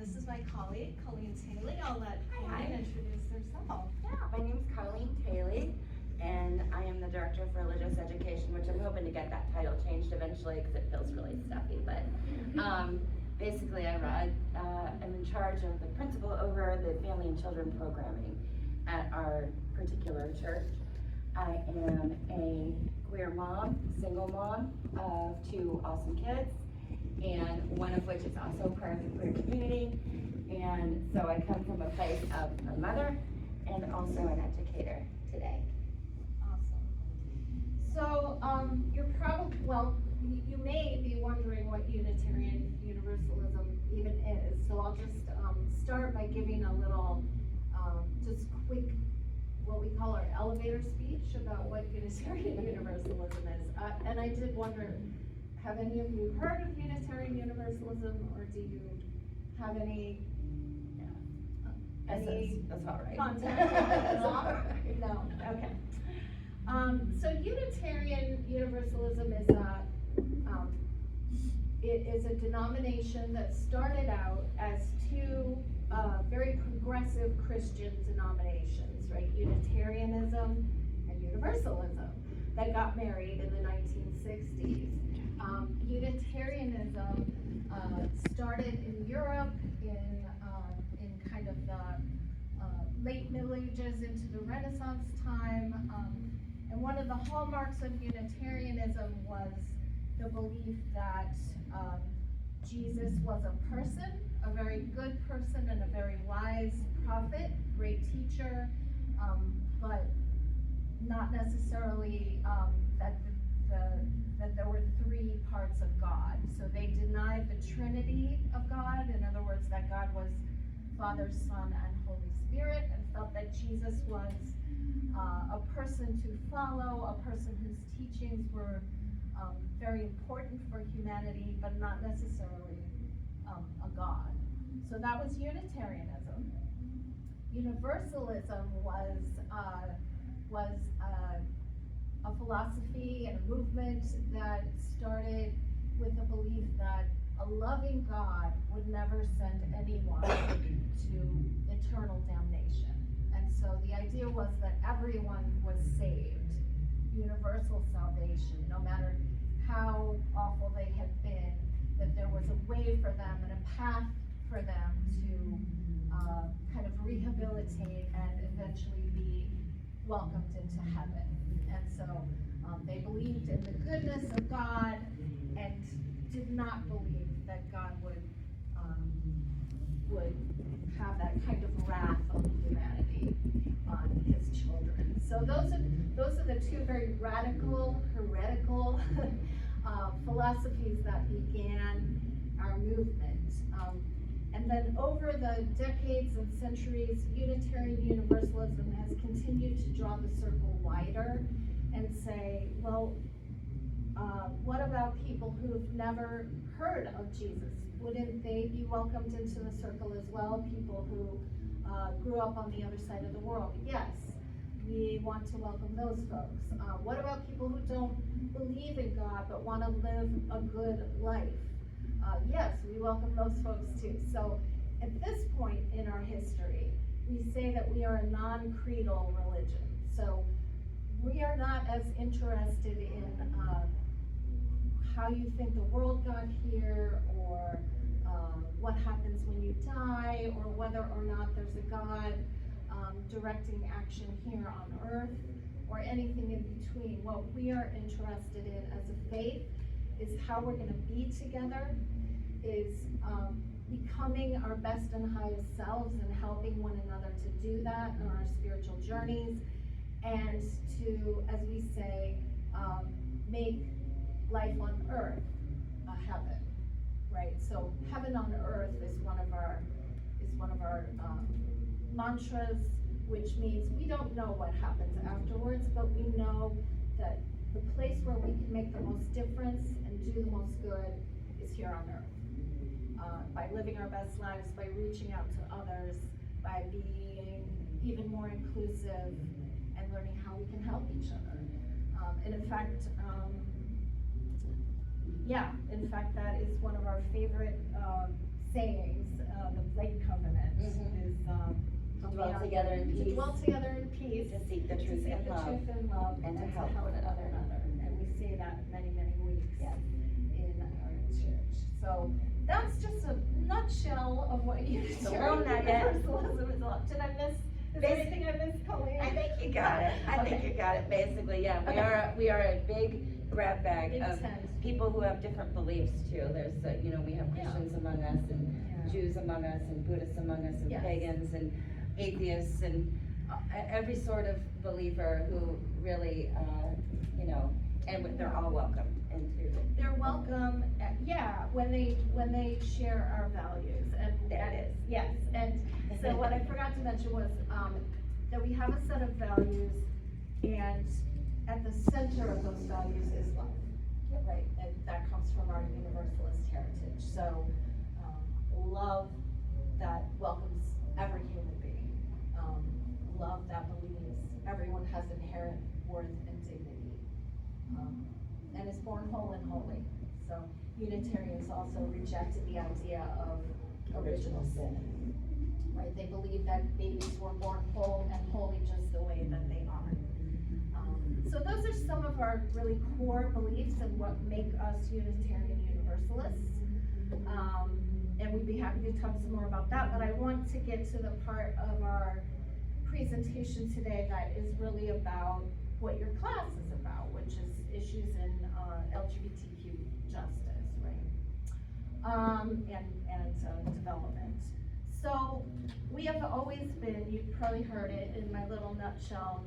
this is my colleague, Colleen Taylor. I'll let Colleen introduce herself. Yeah, my name's Colleen Taylor, and I am the Director of Religious Education, which I'm hoping to get that title changed eventually because it feels really stuffy. But basically, I'm in charge of the principal over the family and children programming at our particular church. I am a queer mom, single mom of 2 awesome kids, and one of which is also part of the queer community. And so I come from a place of a mother and also an educator today. Awesome. So you're probably, you may be wondering what Unitarian Universalism even is. So I'll just start by giving a little, just quick, what we call our elevator speech about what Unitarian Universalism is. And I did wonder, have any of you heard of Unitarian Universalism, or do you have any That's all right. contact with it? No, okay. So Unitarian Universalism is it is a denomination that started out as 2 very progressive Christian denominations, right? Unitarianism and Universalism, that got married in the 1960s. Unitarianism started in Europe in kind of the late Middle Ages into the Renaissance time, and one of the hallmarks of Unitarianism was the belief that Jesus was a person, a very good person and a very wise prophet, great teacher, but not necessarily that there were 3 parts of God. So they denied the Trinity of God, in other words, that God was Father, Son, and Holy Spirit, and felt that Jesus was a person to follow, a person whose teachings were very important for humanity, but not necessarily a God. So that was Unitarianism. Universalism was a philosophy and a movement that started with the belief that a loving God would never send anyone to eternal damnation. And so the idea was that everyone was saved, universal salvation, no matter how awful they had been, that there was a way for them and a path for them to kind of rehabilitate and eventually be welcomed into heaven. And so they believed in the goodness of God and did not believe that God would have that kind of wrath on humanity, on his children. So those are the 2 very radical, heretical philosophies that began our movement. And then over the decades and centuries, Unitarian Universalism has continued to draw the circle wider and say, well, what about people who've never heard of Jesus? Wouldn't they be welcomed into the circle as well? People who grew up on the other side of the world? Yes, we want to welcome those folks. What about people who don't believe in God but want to live a good life? Yes, we welcome those folks too. So at this point in our history, we say that we are a non-creedal religion. So we are not as interested in how you think the world got here, or what happens when you die, or whether or not there's a God directing action here on earth, or anything in between. What we are interested in as a faith is how we're going to be together, is becoming our best and highest selves and helping one another to do that in our spiritual journeys, and to, as we say, make life on earth a heaven, right? So heaven on earth is one of our mantras, which means we don't know what happens afterwards, but we know that the place where we can make the most difference and do the most good is here on earth. By living our best lives, by reaching out to others, by being even more inclusive and learning how we can help each other. And in fact, that is one of our favorite sayings, the Lake Covenant Mhm. is, To dwell together in to peace. dwell together in peace. To seek the truth in love. And to to help help one another. one another. And we say that many, many weeks Yes. in our church. So that's just a nutshell of what Unitarian nugget. Universalism is all. Did I miss, is there anything I missed, Colleen? I think you got it. I think Okay. you got it, basically, yeah. Okay. We are a big grab bag Big of tent. people who have different beliefs too. There's, we have Yeah. Christians among us, and Yeah. Jews among us, and Buddhists among us, and Yes. pagans, and atheists, and every sort of believer who really, and they're all welcome into. They're welcome, when they share our values, and. There it is. Yes, and so what I forgot to mention was, that we have a set of values, and at the center of those values is love, right? And that comes from our universalist heritage, so, love that welcomes every human being, love that believes everyone has inherent worth and dignity, and is born whole and holy. So Unitarians also rejected the idea of original sin, right? They believe that babies were born whole and holy just the way that they are. So those are some of our really core beliefs and what make us Unitarian Universalists. And we'd be happy to talk some more about that, but I want to get to the part of our presentation today that is really about what your class is about, which is issues in LGBTQ justice, right? And development. So we have always been, you've probably heard it in my little nutshell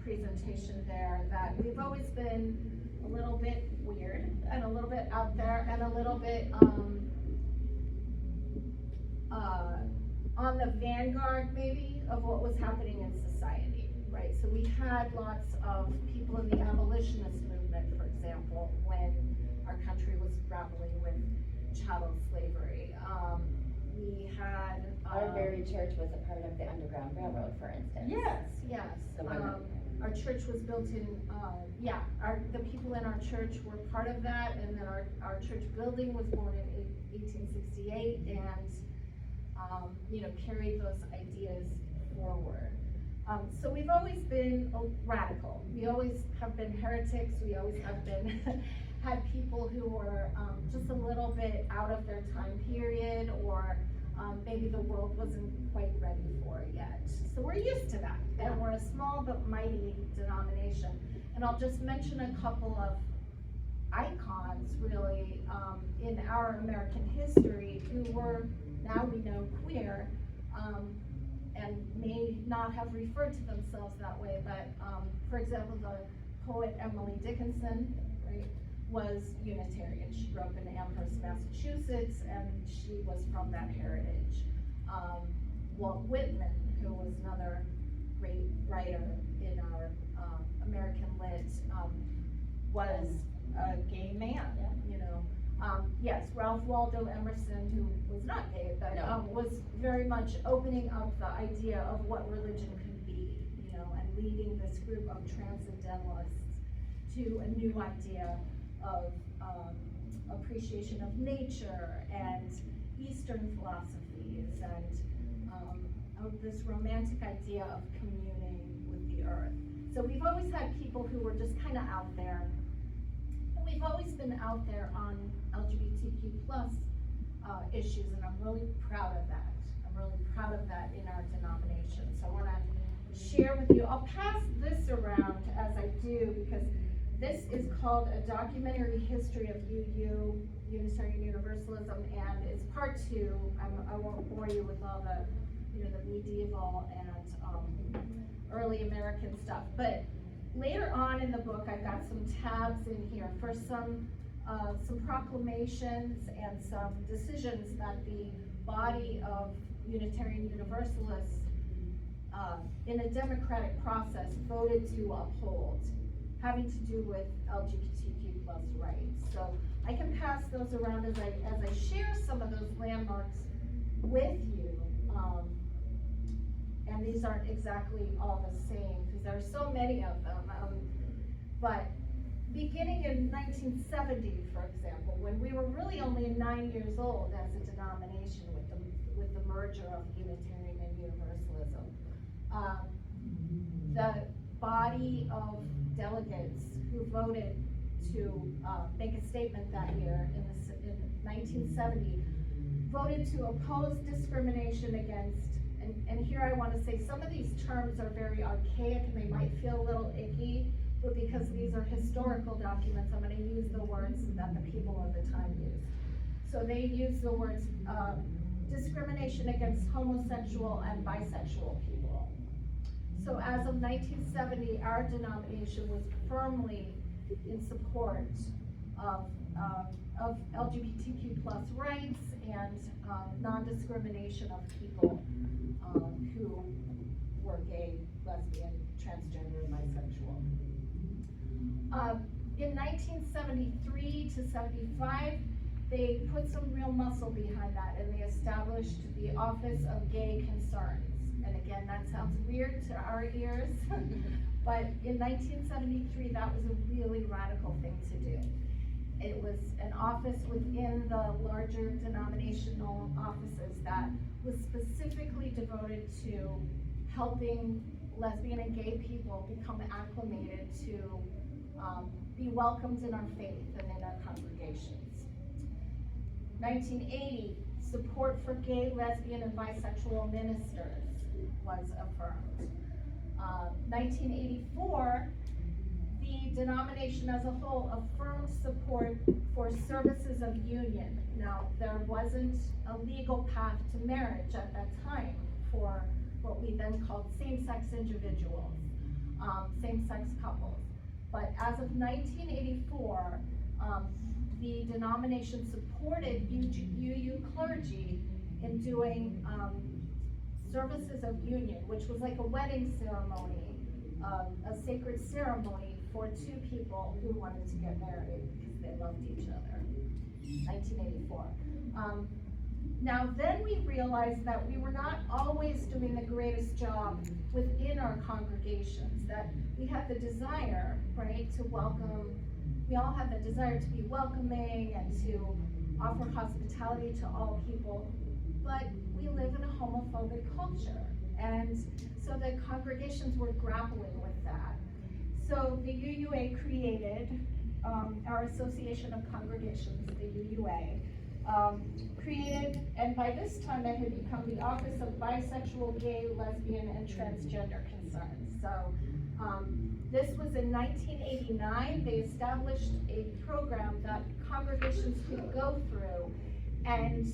presentation there, that we've always been a little bit weird and a little bit out there and a little bit on the vanguard maybe of what was happening in society, right? So we had lots of people in the abolitionist movement, for example, when our country was grappling with chattel slavery. We had Our very church was a part of the Underground Railroad, for instance. Yes. The women. Our church was built in, the people in our church were part of that, and then our church building was born in 1868, and, carried those ideas forward. So we've always been radical. We always have been heretics. We always have been, had people who were just a little bit out of their time period, or maybe the world wasn't quite ready for it yet. So we're used to that, and we're a small but mighty denomination. And I'll just mention a couple of icons, really, in our American history who were, now we know, queer, and may not have referred to themselves that way, but for example, the poet Emily Dickinson, right, was Unitarian. She grew up in Amherst, Massachusetts, and she was from that heritage. Walt Whitman, who was another great writer in our American lit, was a gay man, yes, Ralph Waldo Emerson, who was not gay, but was very much opening up the idea of what religion could be, and leading this group of transcendentalists to a new idea of appreciation of nature and Eastern philosophies, and of this romantic idea of communing with the earth. So we've always had people who were just kind of out there. And we've always been out there on LGBTQ plus issues, and I'm really proud of that. I'm really proud of that in our denomination. So I want to share with you, I'll pass this around as I do, because this is called A Documentary History of UU, Unitarian Universalism, and it's part 2. I won't bore you with all the, the medieval and early American stuff. But later on in the book, I've got some tabs in here for some proclamations and some decisions that the body of Unitarian Universalists in a democratic process voted to uphold, having to do with LGBTQ plus rights. So I can pass those around as I share some of those landmarks with you. And these aren't exactly all the same, because there are so many of them. But beginning in 1970, for example, when we were really only a 9% 9 years old as a denomination with the merger of Unitarian and Universalism. The body of delegates who voted to make a statement that year in 1970 voted to oppose discrimination against, and here I want to say some of these terms are very archaic and they might feel a little icky, but because these are historical documents, I'm going to use the words that the people of the time used. So they use the words discrimination against homosexual and bisexual people. So as of 1970, our denomination was firmly in support of LGBTQ plus rights and non-discrimination of people who were gay, lesbian, transgender, and bisexual. In 1973 to 75, they put some real muscle behind that and they established the Office of Gay Concerns. And again, that sounds weird to our ears, but in 1973, that was a really radical thing to do. It was an office within the larger denominational offices that was specifically devoted to helping lesbian and gay people become acclimated to be welcomed in our faith and in our congregations. 1980, support for gay, lesbian, and bisexual ministers was affirmed. 1984, the denomination as a whole affirmed support for services of union. Now, there wasn't a legal path to marriage at that time for what we then called same-sex individuals, same-sex couples. But as of 1984, the denomination supported UU clergy in doing services of union, which was like a wedding ceremony, a sacred ceremony for two people who wanted to get married because they loved each other. 1984. Now then we realized that we were not always doing the greatest job within our congregations, that we had the desire, right, to welcome, we all have the desire to be welcoming and to offer hospitality to all people, but we live in a homophobic culture. And so the congregations were grappling with that. So the UUA created, our Association of Congregations, the UUA, created, and by this time it had become the Office of Bisexual, Gay, Lesbian, and Transgender Concerns. So this was in 1989. They established a program that congregations could go through and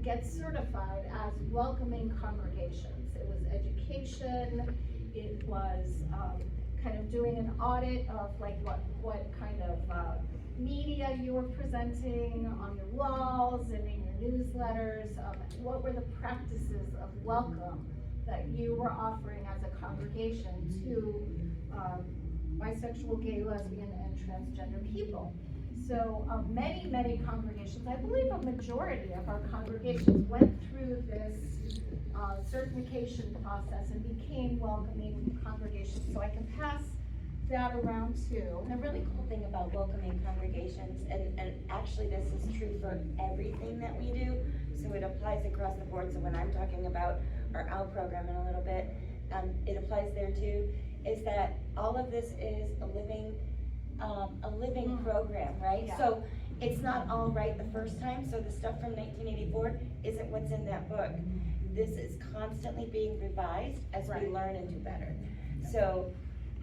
get certified as welcoming congregations. It was education, it was kind of doing an audit of like what kind of media you were presenting on your walls and in your newsletters, what were the practices of welcome that you were offering as a congregation to bisexual, gay, lesbian, and transgender people. So many congregations, I believe a majority of our congregations went through this certification process and became welcoming congregations. So I can pass that around too. And the really cool thing about welcoming congregations, and actually this is true for everything that we do, so it applies across the board. So when I'm talking about our OWL program in a little bit, it applies there too, is that all of this is a living program, right? Yeah. So it's not all right the first time, so the stuff from 1984 isn't what's in that book. This is constantly being revised as we learn and do better. So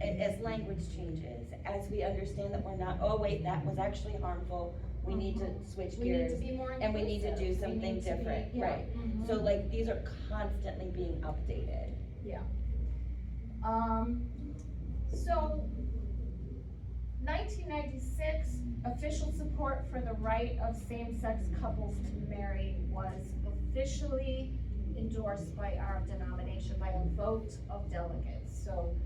as language changes, as we understand that we're not, oh wait, that was actually harmful, we need to switch gears, and we need to do something different, right? So like these are constantly being updated. Yeah. So 1996, official support for the right of same-sex couples to marry was officially endorsed by our denomination by a vote of delegates. So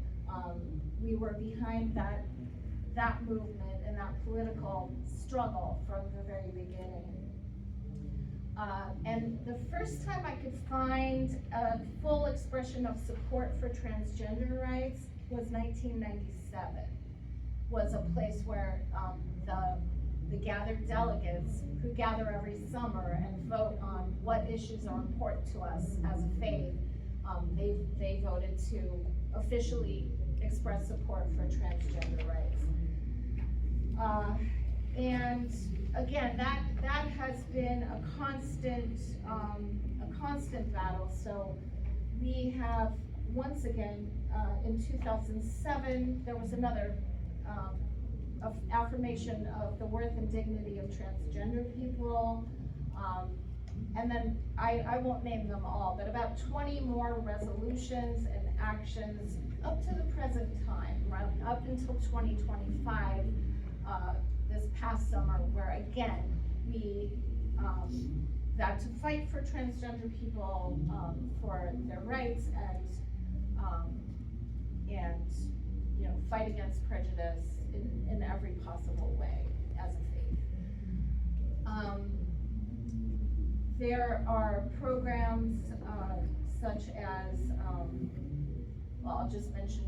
we were behind that movement and that political struggle from the very beginning. And the first time I could find a full expression of support for transgender rights was 1997. Was a place where the the gathered delegates who gather every summer and vote on what issues are important to us as a faith, they voted to officially express support for transgender rights. And again, that has been a constant battle. So we have, once again, in 2007, there was another affirmation of the worth and dignity of transgender people. And then I won't name them all, but about 20 more resolutions and actions up to the present time, right, up until 2025, this past summer, where again, we got to fight for transgender people, for their rights, and you know, fight against prejudice in every possible way as a faith. There are programs such as, well, I'll just mention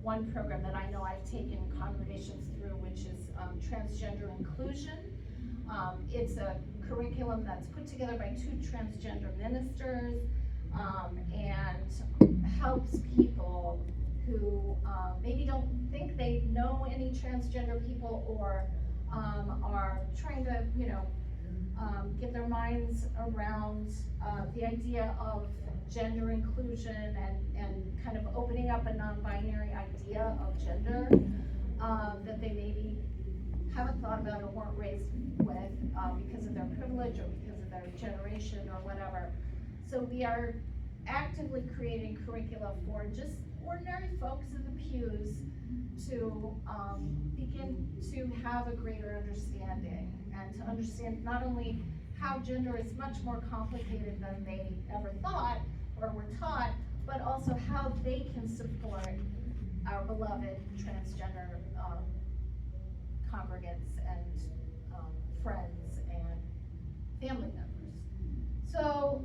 one program that I know I've taken congregations through, which is transgender inclusion. It's a curriculum that's put together by 2 transgender ministers, and helps people who maybe don't think they know any transgender people, or are trying to, you know, get their minds around the idea of gender inclusion and kind of opening up a non-binary idea of gender that they maybe haven't thought about or weren't raised with because of their privilege or because of their generation or whatever. So we are actively creating curricula for just ordinary folks in the pews to begin to have a greater understanding, and to understand not only how gender is much more complicated than they ever thought or were taught, but also how they can support our beloved transgender congregants and friends and family members. So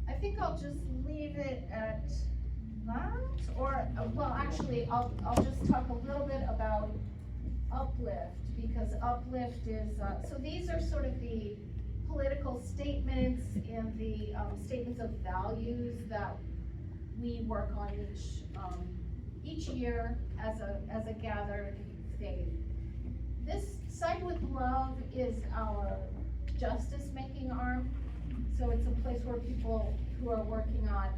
I think I'll just leave it at that, or well, actually, I'll just talk a little bit about Uplift, because Uplift is so these are sort of the political statements and the statements of values that we work on each year as a gathered faith. This Side with Love is our justice-making arm. So it's a place where people who are working on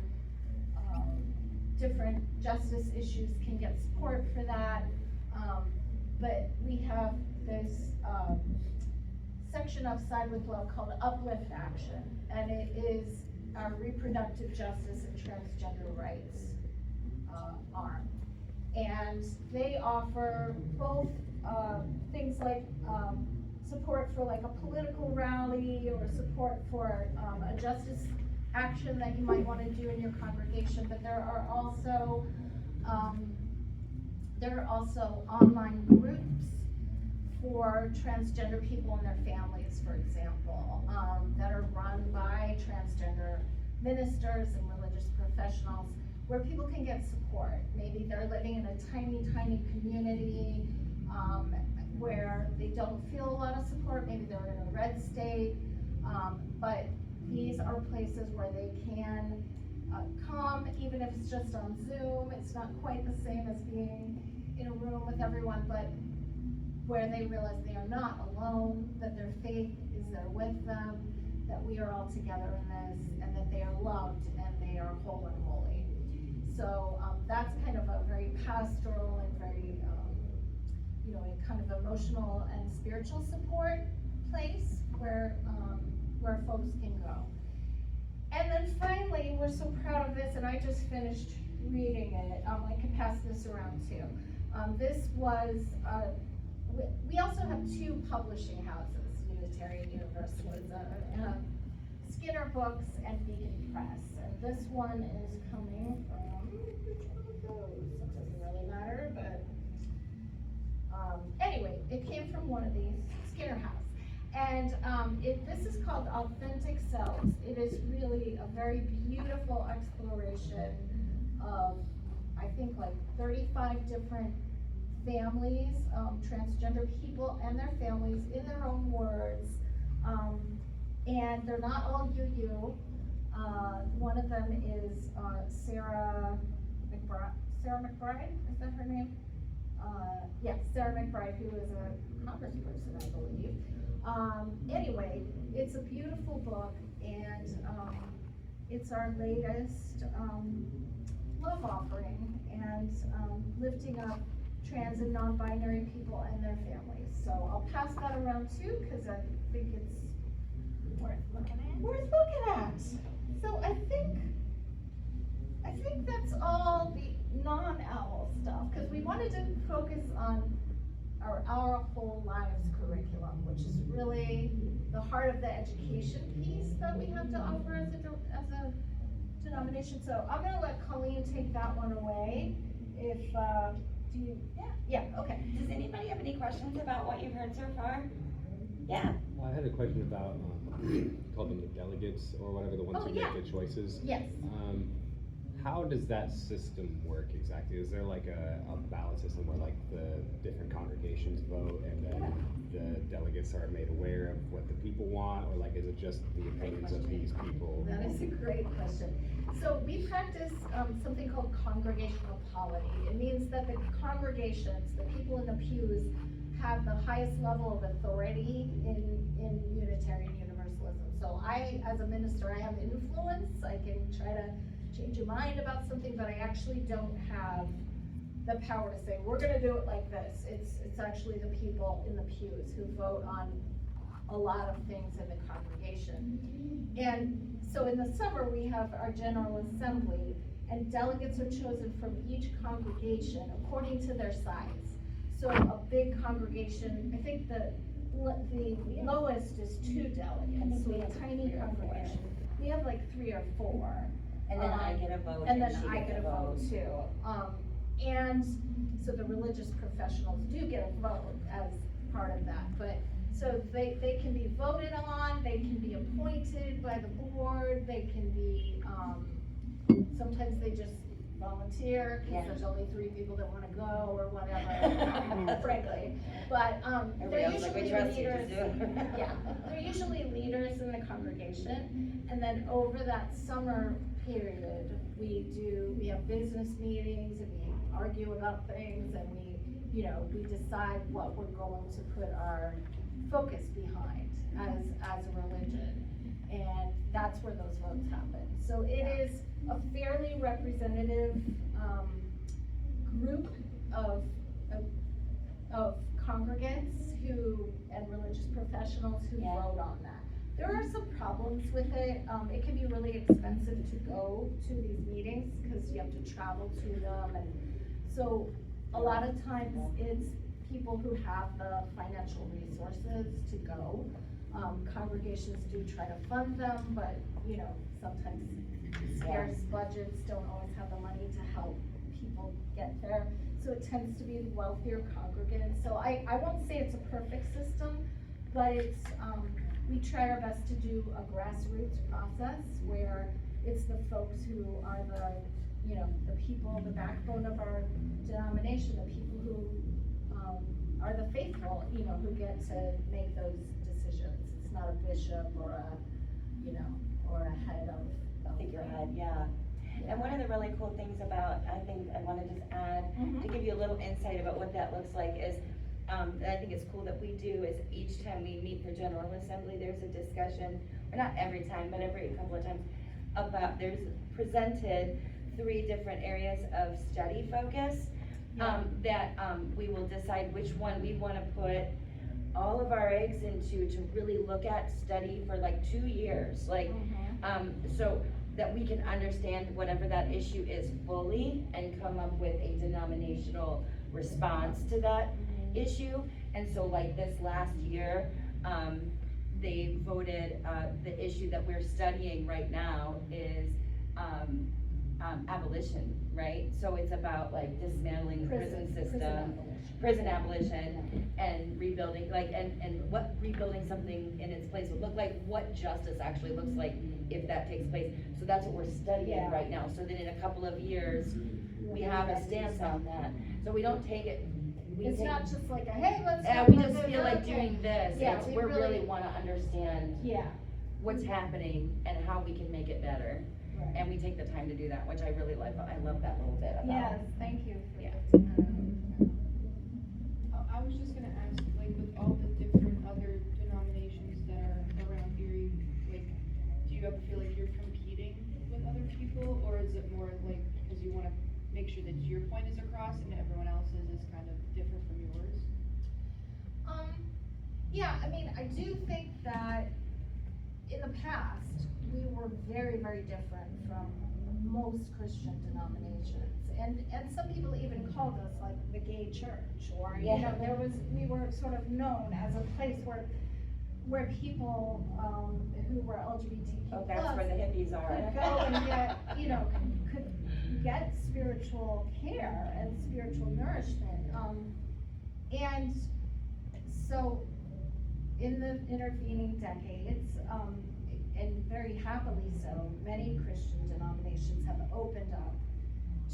different justice issues can get support for that. But we have this section of Side with Love called Uplift Action, and it is our reproductive justice and transgender rights arm. And they offer both things like support for like a political rally, or support for a justice action that you might want to do in your congregation, but there are also online groups for transgender people and their families, for example, that are run by transgender ministers and religious professionals, where people can get support. Maybe they're living in a tiny community where they don't feel a lot of support. Maybe they're in a red state, but these are places where they can come, even if it's just on Zoom. It's not quite the same as being in a room with everyone, but where they realize they are not alone, that their faith is there with them, that we are all together in this, and that they are loved and they are whole and holy. So that's kind of a very pastoral and very, you know, a kind of emotional and spiritual support place where folks can go. And then finally, we're so proud of this, and I just finished reading it. I can pass this around too. This was, we also have 2 publishing houses, Unitarian Universalist, Skinner Books and Beacon Press. And this one is coming from, which one of those? It doesn't really matter, but anyway, it came from one of these, Skinner House. And this is called Authentic Selves. It is really a very beautiful exploration of, I think, like 35 different families, transgender people and their families in their own words. And they're not all UU. One of them is Sarah McBride, is that her name? Yes, Sarah McBride, who is a congressperson, I believe. Anyway, it's a beautiful book, and it's our latest love offering, and lifting up trans and non-binary people and their families. So I'll pass that around too, because I think it's worth looking at. So I think that's all the non-OWL stuff, because we wanted to focus on our whole lives curriculum, which is really the heart of the education piece that we have to offer as a denomination. So I'm gonna let Colleen take that one away. If, do you? Yeah, okay. Does anybody have any questions about what you've heard so far? Yeah. Well, I had a question about, call them the delegates or whatever, the ones who make the choices. Yes. How does that system work exactly? Is there like a ballot system where like the different congregations vote and then the delegates are made aware of what the people want, or like is it just the opinions of these people? That is a great question. So we practice something called congregational polity. It means that the congregations, the people in the pews, have the highest level of authority in Unitarian Universalism. So I, as a minister, I have influence. I can try to change your mind about something, but I actually don't have the power to say, we're gonna do it like this. It's actually the people in the pews who vote on a lot of things in the congregation. And so in the summer, we have our General Assembly, and delegates are chosen from each congregation according to their size. So a big congregation, I think the lowest is 2 delegates, so a tiny congregation. We have like 3 or 4. And then I get a vote. And then she I gets get a vote too. And so the religious professionals do get a vote as part of that, but so they can be voted on, they can be appointed by the board, they can be, sometimes they just volunteer, cause there's only 3 people that wanna go or whatever, frankly. But, they're usually leaders, yeah, they're usually leaders in the congregation. And then over that summer period, we have business meetings and we argue about things, and we decide what we're going to put our focus behind as a religion. And that's where those votes happen. So it is a fairly representative group of congregants and religious professionals who vote on that. There are some problems with it. It can be really expensive to go to these meetings because you have to travel to them, and so a lot of times it's people who have the financial resources to go. Congregations do try to fund them, but sometimes scarce budgets don't always have the money to help people get there. So it tends to be the wealthier congregants. So I won't say it's a perfect system, but it's we try our best to do a grassroots process where it's the folks who are the people, the backbone of our denomination, the people who are the faithful, who get to make those decisions. It's not a bishop or a head of figurehead, yeah. And one of the really cool things about, I think I want to just add, to give you a little insight about what that looks like is, that I think it's cool that we do is each time we meet for General Assembly, there's a discussion, or not every time, but every couple of times, about, there's presented 3 different areas of study focus, that we will decide which one we want to put all of our eggs into to really look at, study for like 2 years, like, so that we can understand whatever that issue is fully and come up with a denominational response to that issue. And so like this last year, they voted, the issue that we're studying right now is abolition, right? So it's about like dismantling the prison system, prison abolition, and rebuilding, like, and what rebuilding something in its place would look like, what justice actually looks like if that takes place. So that's what we're studying right now. So then in a couple of years, we have a stance on that. So we don't take it It's take- not just like a, hey, let's. Yeah, talk we about just this, feel like okay. doing this, Yeah, it's, we we really really- wanna understand Yeah, what's happening and how we can make it better. right. And we take the time to do that, which I really like, I love that little bit about. Yes, thank you for Yeah. lifting that up. I was just gonna ask, like, with all the different other denominations that are around here, like, do you ever feel like you're competing with other people, or is it more like, because you wanna make sure that your point is across and everyone else's is kind of different from yours? Yeah, I mean, I do think that in the past, we were very, very different from most Christian denominations. And some people even called us like the gay church, or, you know, we were sort of known as a place where people, who were LGBTQ+. Oh, that's where the hippies are. Could go and get, you know, could get spiritual care and spiritual nourishment. And so, in the intervening decades, and very happily so, many Christian denominations have opened up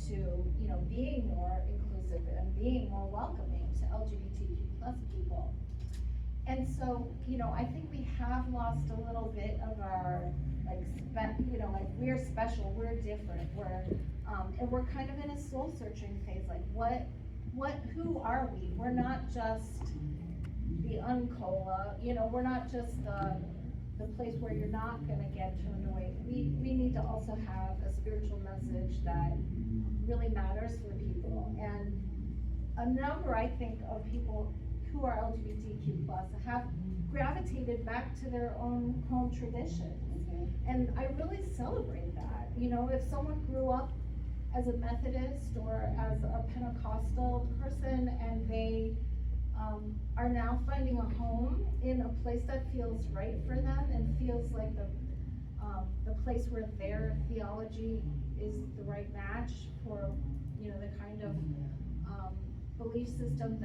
to, you know, being more inclusive and being more welcoming to LGBTQ+ people. And so, you know, I think we have lost a little bit of our, like, you know, like, we're special, we're different, and we're kind of in a soul searching phase, like, who are we? We're not just the uncola, you know, we're not just the place where you're not gonna get turned away. We need to also have a spiritual message that really matters for people. And a number, I think, of people who are LGBTQ+ have gravitated back to their own home traditions. And I really celebrate that. You know, if someone grew up as a Methodist or as a Pentecostal person and they are now finding a home in a place that feels right for them and feels like the place where their theology is the right match for, you know, the kind of belief system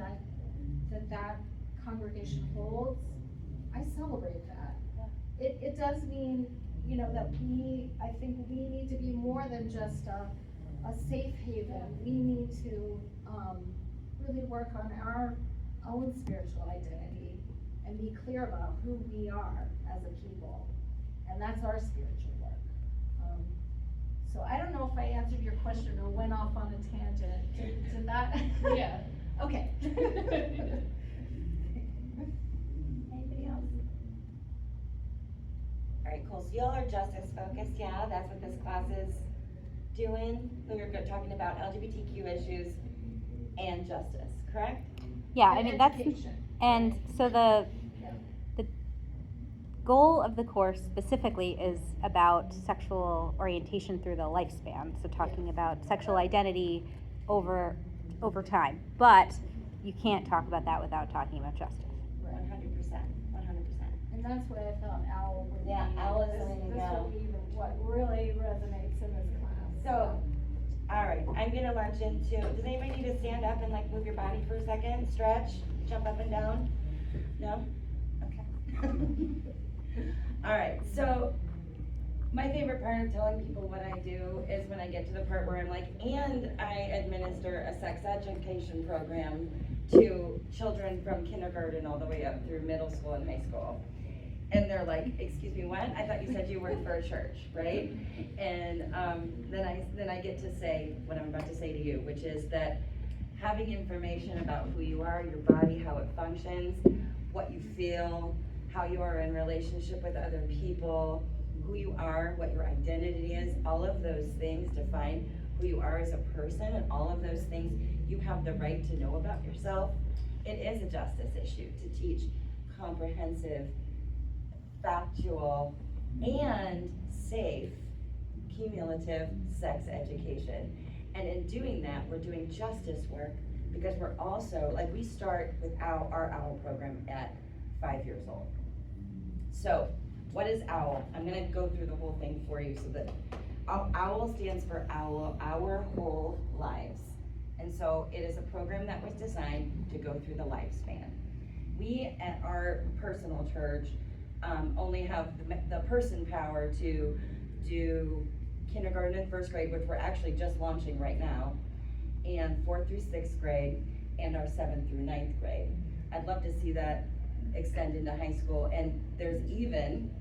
that congregation holds, I celebrate that. It does mean, you know, that I think we need to be more than just a safe haven. We need to really work on our own spiritual identity and be clear about who we are as a people. And that's our spiritual work. So I don't know if I answered your question or went off on a tangent. Did that? Yeah. Okay. Anybody else? Alright, cool, so y'all are justice focused, yeah, that's what this class is doing. We're talking about LGBTQ issues and justice, correct? Yeah, I And mean, that's, education. and so the Yeah. goal of the course specifically is about sexual orientation through the lifespan. So talking about sexual identity over time. But you can't talk about that without talking about justice. 100%, 100%. And that's what I thought Al would be. Yeah, Al is This going to will go. be what really resonates in this class. So, alright, I'm gonna launch into, does anybody need to stand up and like move your body for a second, stretch, jump up and down? No? Okay. Alright, so my favorite part of telling people what I do is when I get to the part where I'm like, and I administer a sex education program to children from kindergarten all the way up through middle school and high school. And they're like, excuse me, what? I thought you said you worked for a church, right? And then I get to say what I'm about to say to you, which is that having information about who you are, your body, how it functions, what you feel, how you are in relationship with other people, who you are, what your identity is, all of those things define who you are as a person, and all of those things you have the right to know about yourself. It is a justice issue to teach comprehensive, factual, and safe, cumulative sex education. And in doing that, we're doing justice work because we're also, like, we start with our OWL program at 5 years old. So, what is OWL? I'm gonna go through the whole thing for you so that OWL stands for Our Whole Lives. And so it is a program that was designed to go through the lifespan. We at our personal church only have the person power to do kindergarten and first grade, which we're actually just launching right now, and 4th through 6th grade. and our 7th through 9th grade. I'd love to see that extend into high school, and there's even,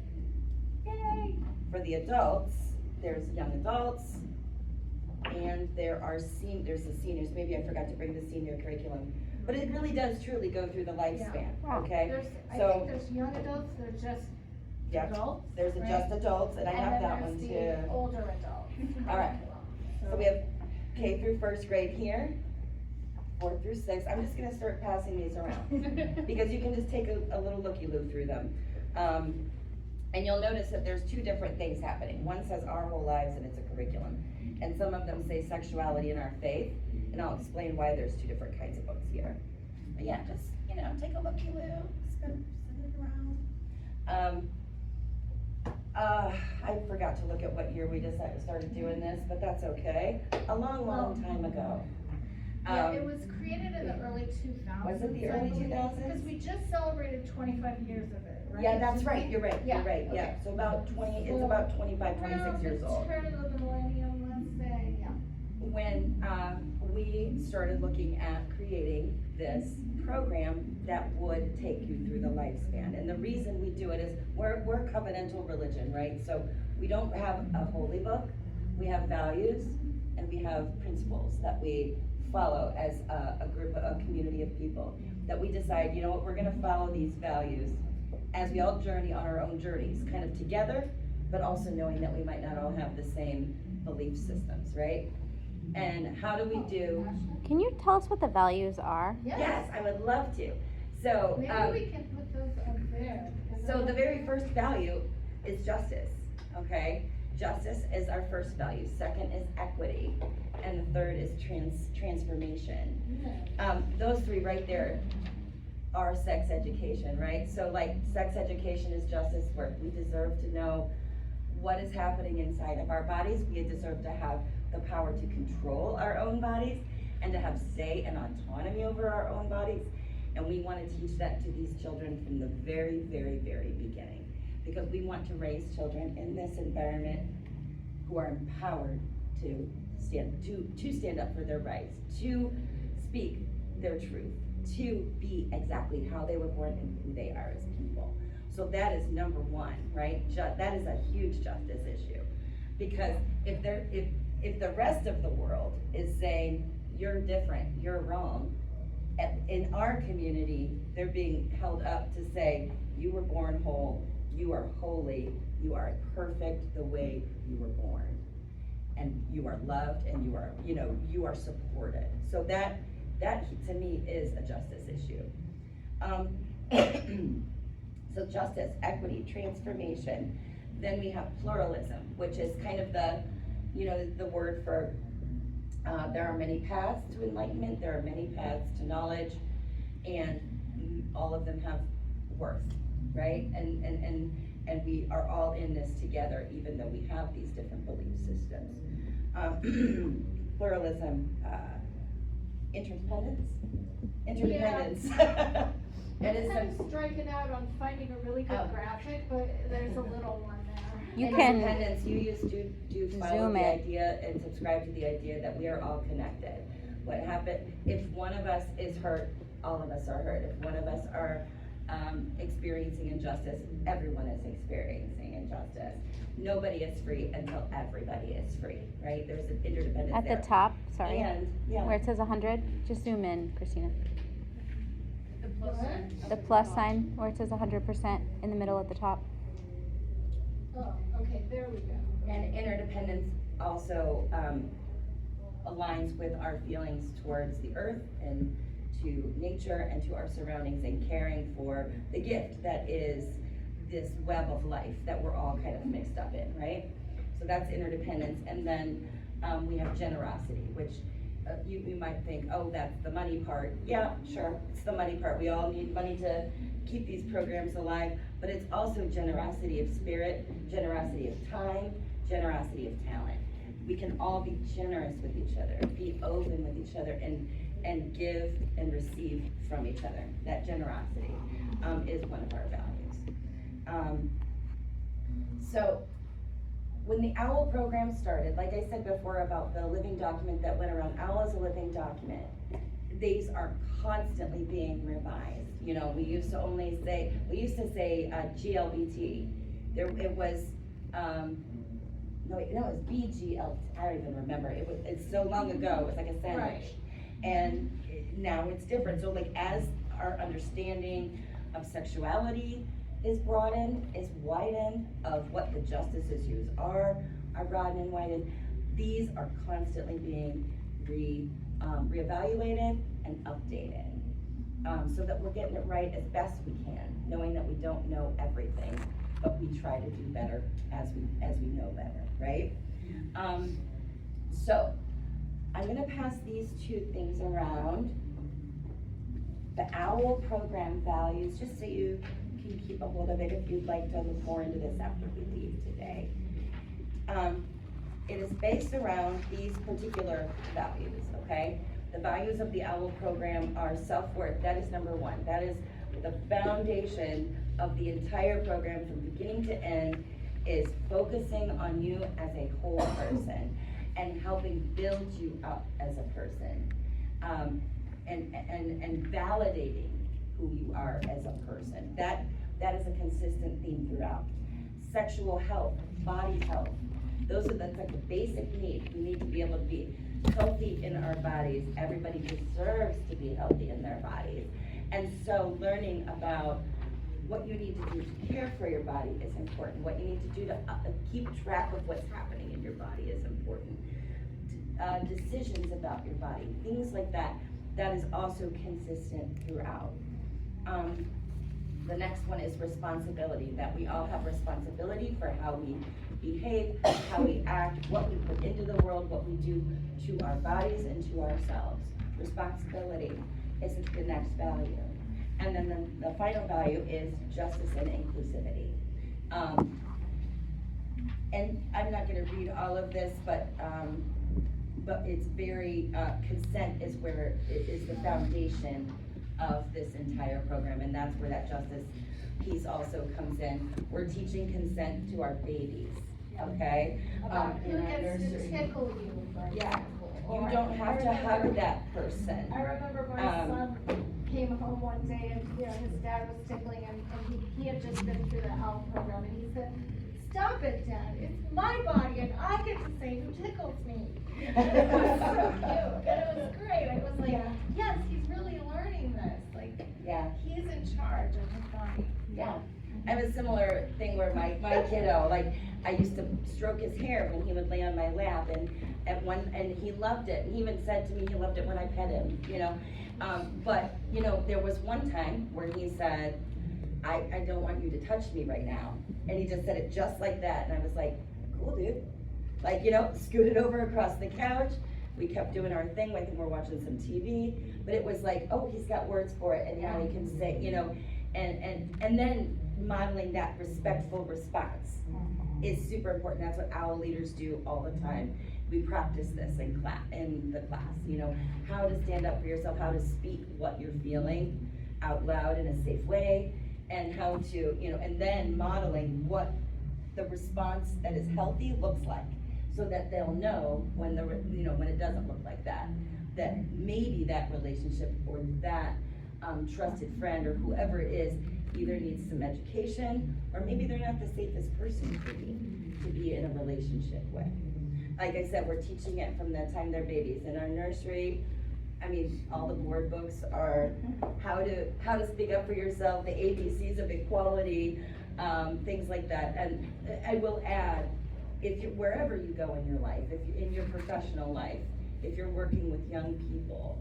yay, for the adults, there's young adults, and there's the seniors. Maybe I forgot to bring the senior curriculum, but it really does truly go through the lifespan, Wow. okay? There's, I So- think there's young adults, there's just Yep. adults. There's a right? just adults, and I have that one And then too. there's the older adults. All right. So we have K through 1st grade here, 4th through 6th. I'm just gonna start passing these around, because you can just take a little looky-loo through them. And you'll notice that there's 2 different things happening. One says Our Whole Lives, and it's a curriculum. And some of them say Sexuality in Our Faith, and I'll explain why there's 2 different kinds of books here. But yeah, just, take a looky-loo, send it around. I forgot to look at what year we started doing this, but that's okay. A long time ago. Yeah, it was created in the early 2000s. Was it the early 2000s? Because we just celebrated 25 years of it, right? Yeah, that's right, you're right, Yeah, yeah. okay. So about 25, 26 years old. Around the turn of the millennium, let's say, yeah. When, we started looking at creating this program that would take you through the lifespan. And the reason we do it is, we're a covenantal religion, right? So we don't have a holy book, we have values, and we have principles that we follow as a group, a community of people. That we decide, we're gonna follow these values as we all journey on our own journeys, kind of together, but also knowing that we might not all have the same belief systems, right? And how do we do? Can you tell us what the values are? Yes, I would love to. So, Maybe we can put those up there. because so I the don't- very first value is justice, okay? Justice is our first value, second is equity, and the third is transformation. Yeah. Those 3 right there are sex education, right? So like, sex education is justice work. We deserve to know what is happening inside of our bodies. We deserve to have the power to control our own bodies and to have say and autonomy over our own bodies. And we want to teach that to these children from the very, very, very beginning. Because we want to raise children in this environment who are empowered to stand up for their rights, to speak their truth, to be exactly how they were born and who they are as people. So that is number 1, right? That is a huge justice issue. Because if the rest of the world is saying, you're different, you're wrong, in our community, they're being held up to say, you were born whole, you are holy, you are perfect the way you were born. And you are loved, and you are supported. So that to me is a justice issue. So justice, equity, transformation. Then we have pluralism, which is kind of the word for, there are many paths to enlightenment, there are many paths to knowledge, and all of them have worth, right? And we are all in this together, even though we have these different belief systems. Pluralism, interdependence. That is I'm some, striking out on finding a really good Oh. graphic, but there's a little one there. You can independence, you used to follow zoom the it. idea and subscribe to the idea that we are all connected. What happened, if one of us is hurt, all of us are hurt. If one of us are experiencing injustice, everyone is experiencing injustice. Nobody is free until everybody is free, right? There's an interdependence At there. the top, sorry, And, yeah. where it says 100, just zoom in, Christina. The plus sign. The plus sign where it says 100% in the middle at the top. Oh, okay, there we go. And interdependence also aligns with our feelings towards the earth and to nature and to our surroundings, and caring for the gift that is this web of life that we're all kind of mixed up in, right? So that's interdependence. And then we have generosity, which you might think, oh, that's the money part. Yeah, sure, it's the money part. We all need money to keep these programs alive, but it's also generosity of spirit, generosity of time, generosity of talent. We can all be generous with each other, be open with each other, and give and receive from each other. That generosity is one of our values. So when the OWL program started, like I said before about the living document that went around, OWL is a living document. these are constantly being revised. You know, we used to say GLBT. It was, it was BGL, I don't even remember. It's so long ago, it was like a sandwich. Right. And now it's different. So like as our understanding of sexuality is broadened, is widened, of what the justices use are broadened and widened, these are constantly being reevaluated and updated. So that we're getting it right as best we can, knowing that we don't know everything, but we try to do better as we know better, right? So I'm gonna pass these two things around. The OWL program values, just so you can keep a hold of it if you'd like to look more into this after we leave today. It is based around these particular values, okay? The values of the OWL program are self-worth, that is number one. That is the foundation of the entire program from beginning to end, is focusing on you as a whole person and helping build you up as a person. And validating who you are as a person. That is a consistent theme throughout. Sexual health, body health, those are like the basic needs. We need to be able to be healthy in our bodies. Everybody deserves to be healthy in their bodies. And so learning about what you need to do to care for your body is important. What you need to do to keep track of what's happening in your body is important. Decisions about your body, things like that, that is also consistent throughout. The next one is responsibility, that we all have responsibility for how we behave, how we act, what we put into the world, what we do to our bodies and to ourselves. Responsibility is the next value. And then the final value is justice and inclusivity. And I'm not gonna read all of this, but it's very, consent is where it is the foundation of this entire program, and that's where that justice piece also comes in. We're teaching consent to our babies, okay? About who in our gets to nursery. tickle you, for Yeah. example. You Or don't have to I hug remember- that person. I remember my son came home one day and, his dad was tickling him, and he had just been through the health program, and he said, "Stop it, Dad, it's my body, and I get to say who tickles me." It was so cute, and it was great. I was like, Yeah. yes, he's really learning this, like, Yeah. he's in charge of his body. Yeah, I have a similar thing where my kiddo, like, I used to stroke his hair when he would lay on my lap, and he loved it, and he even said to me he loved it when I pet him, you know? But, you know, there was one time where he said, I don't want you to touch me right now, and he just said it just like that, and I was like, cool, dude. Like, you know, scooted over across the couch, we kept doing our thing, I think we're watching some TV, but it was like, oh, he's got words for it, and now he can say, you know, and then modeling that respectful response is super important. That's what OWL leaders do all the time. We practice this in the class, you know, how to stand up for yourself, how to speak what you're feeling out loud in a safe way, and how to, you know, and then modeling what the response that is healthy looks like, so that they'll know when when it doesn't look like that, that maybe that relationship or that trusted friend or whoever it is either needs some education, or maybe they're not the safest person to be in a relationship with. Like I said, we're teaching it from the time they're babies. In our nursery, I mean, all the board books are how to speak up for yourself, the ABCs of equality, things like that. And I will add, wherever you go in your life, if you're in your professional life, if you're working with young people,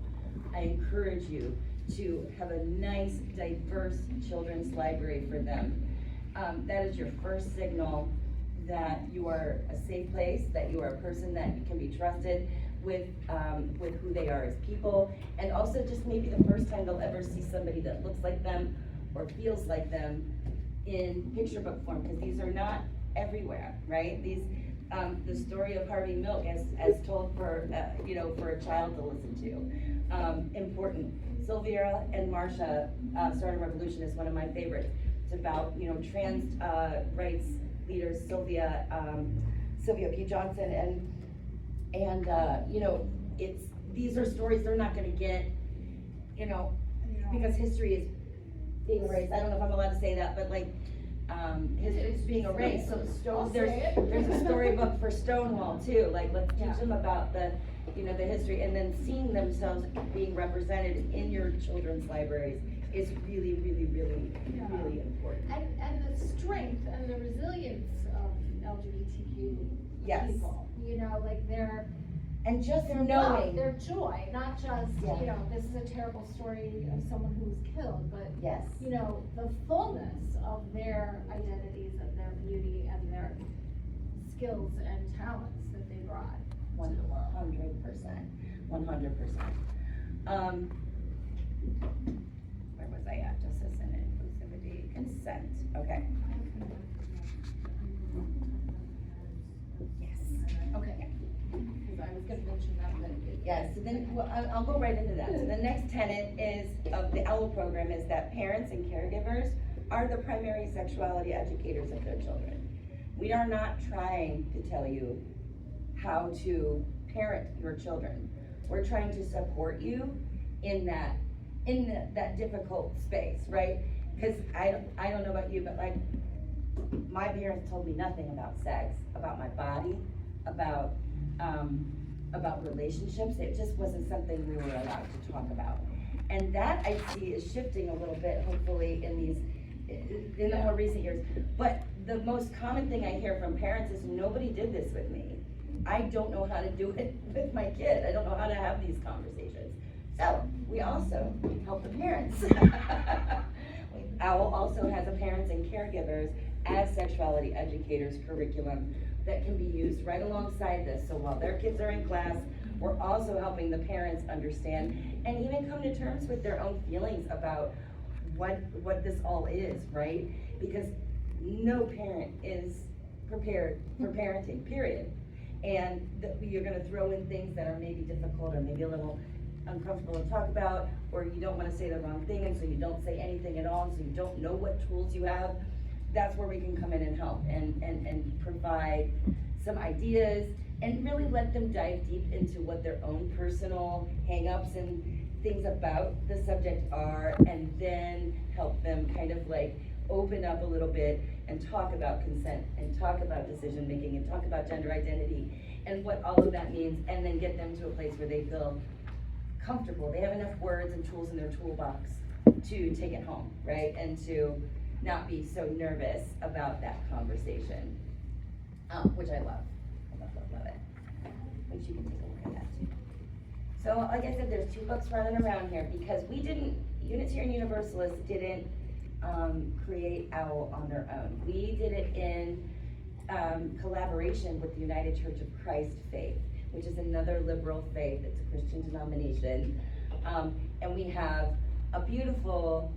I encourage you to have a nice, diverse children's library for them. That is your first signal that you are a safe place, that you are a person that can be trusted with who they are as people, and also just maybe the first time they'll ever see somebody that looks like them or feels like them in picture book form, because these are not everywhere, right? These, the story of Harvey Milk as told for a child to listen to, important. Sylvia and Marcia, Start a Revolution is one of my favorites. It's about, trans rights leaders, Sylvia P. Johnson, and these are stories they're not gonna get you know, because history is being erased, I don't know if I'm allowed to say that, but like, history is being erased, so I'll there's say it. there's a storybook for Stonewall too, like, let's Yeah. teach them about the, you know, the history, and then seeing themselves being represented in your children's libraries is really, really, really, Yeah. really important. And the strength and the resilience of LGBTQ Yes. people, you know, like their And just love, knowing, their joy, not just, Yeah. you know, this is a terrible story of someone who was killed, but, yes, you know, the fullness of their identities and their beauty and their skills and talents that they brought to the world. 100%, 100%. Where was I at? Justice and inclusivity, consent, okay. Yes. Okay, because I was gonna mention that, but it. Yes, so then, well, I'll go right into that. So the next tenet is, of the OWL program, is that parents and caregivers are the primary sexuality educators of their children. We are not trying to tell you how to parent your children. We're trying to support you in that difficult space, right? Because I don't know about you, but like, my parents told me nothing about sex, about my body, about relationships. It just wasn't something we were allowed to talk about. And that I see is shifting a little bit, hopefully, in the more recent years. But the most common thing I hear from parents is, nobody did this with me. I don't know how to do it with my kid. I don't know how to have these conversations. So we also help the parents. OWL also has a parents and caregivers as sexuality educators curriculum that can be used right alongside this. So while their kids are in class, we're also helping the parents understand and even come to terms with their own feelings about what this all is, right? Because no parent is prepared for parenting, period. And that you're gonna throw in things that are maybe difficult or maybe a little uncomfortable to talk about, or you don't wanna say the wrong thing, and so you don't say anything at all, so you don't know what tools you have. That's where we can come in and help and provide some ideas and really let them dive deep into what their own personal hangups and things about the subject are, and then help them kind of like open up a little bit and talk about consent and talk about decision making and talk about gender identity and what all of that means, and then get them to a place where they feel comfortable. They have enough words and tools in their toolbox to take it home, right? And to not be so nervous about that conversation, which I love. I love it. Which you can take a look at that too. So like I said, there's 2 books running around here because Unitarian Universalists didn't create OWL on their own. We did it in collaboration with the United Church of Christ Faith, which is another liberal faith. It's a Christian denomination. And we have a beautiful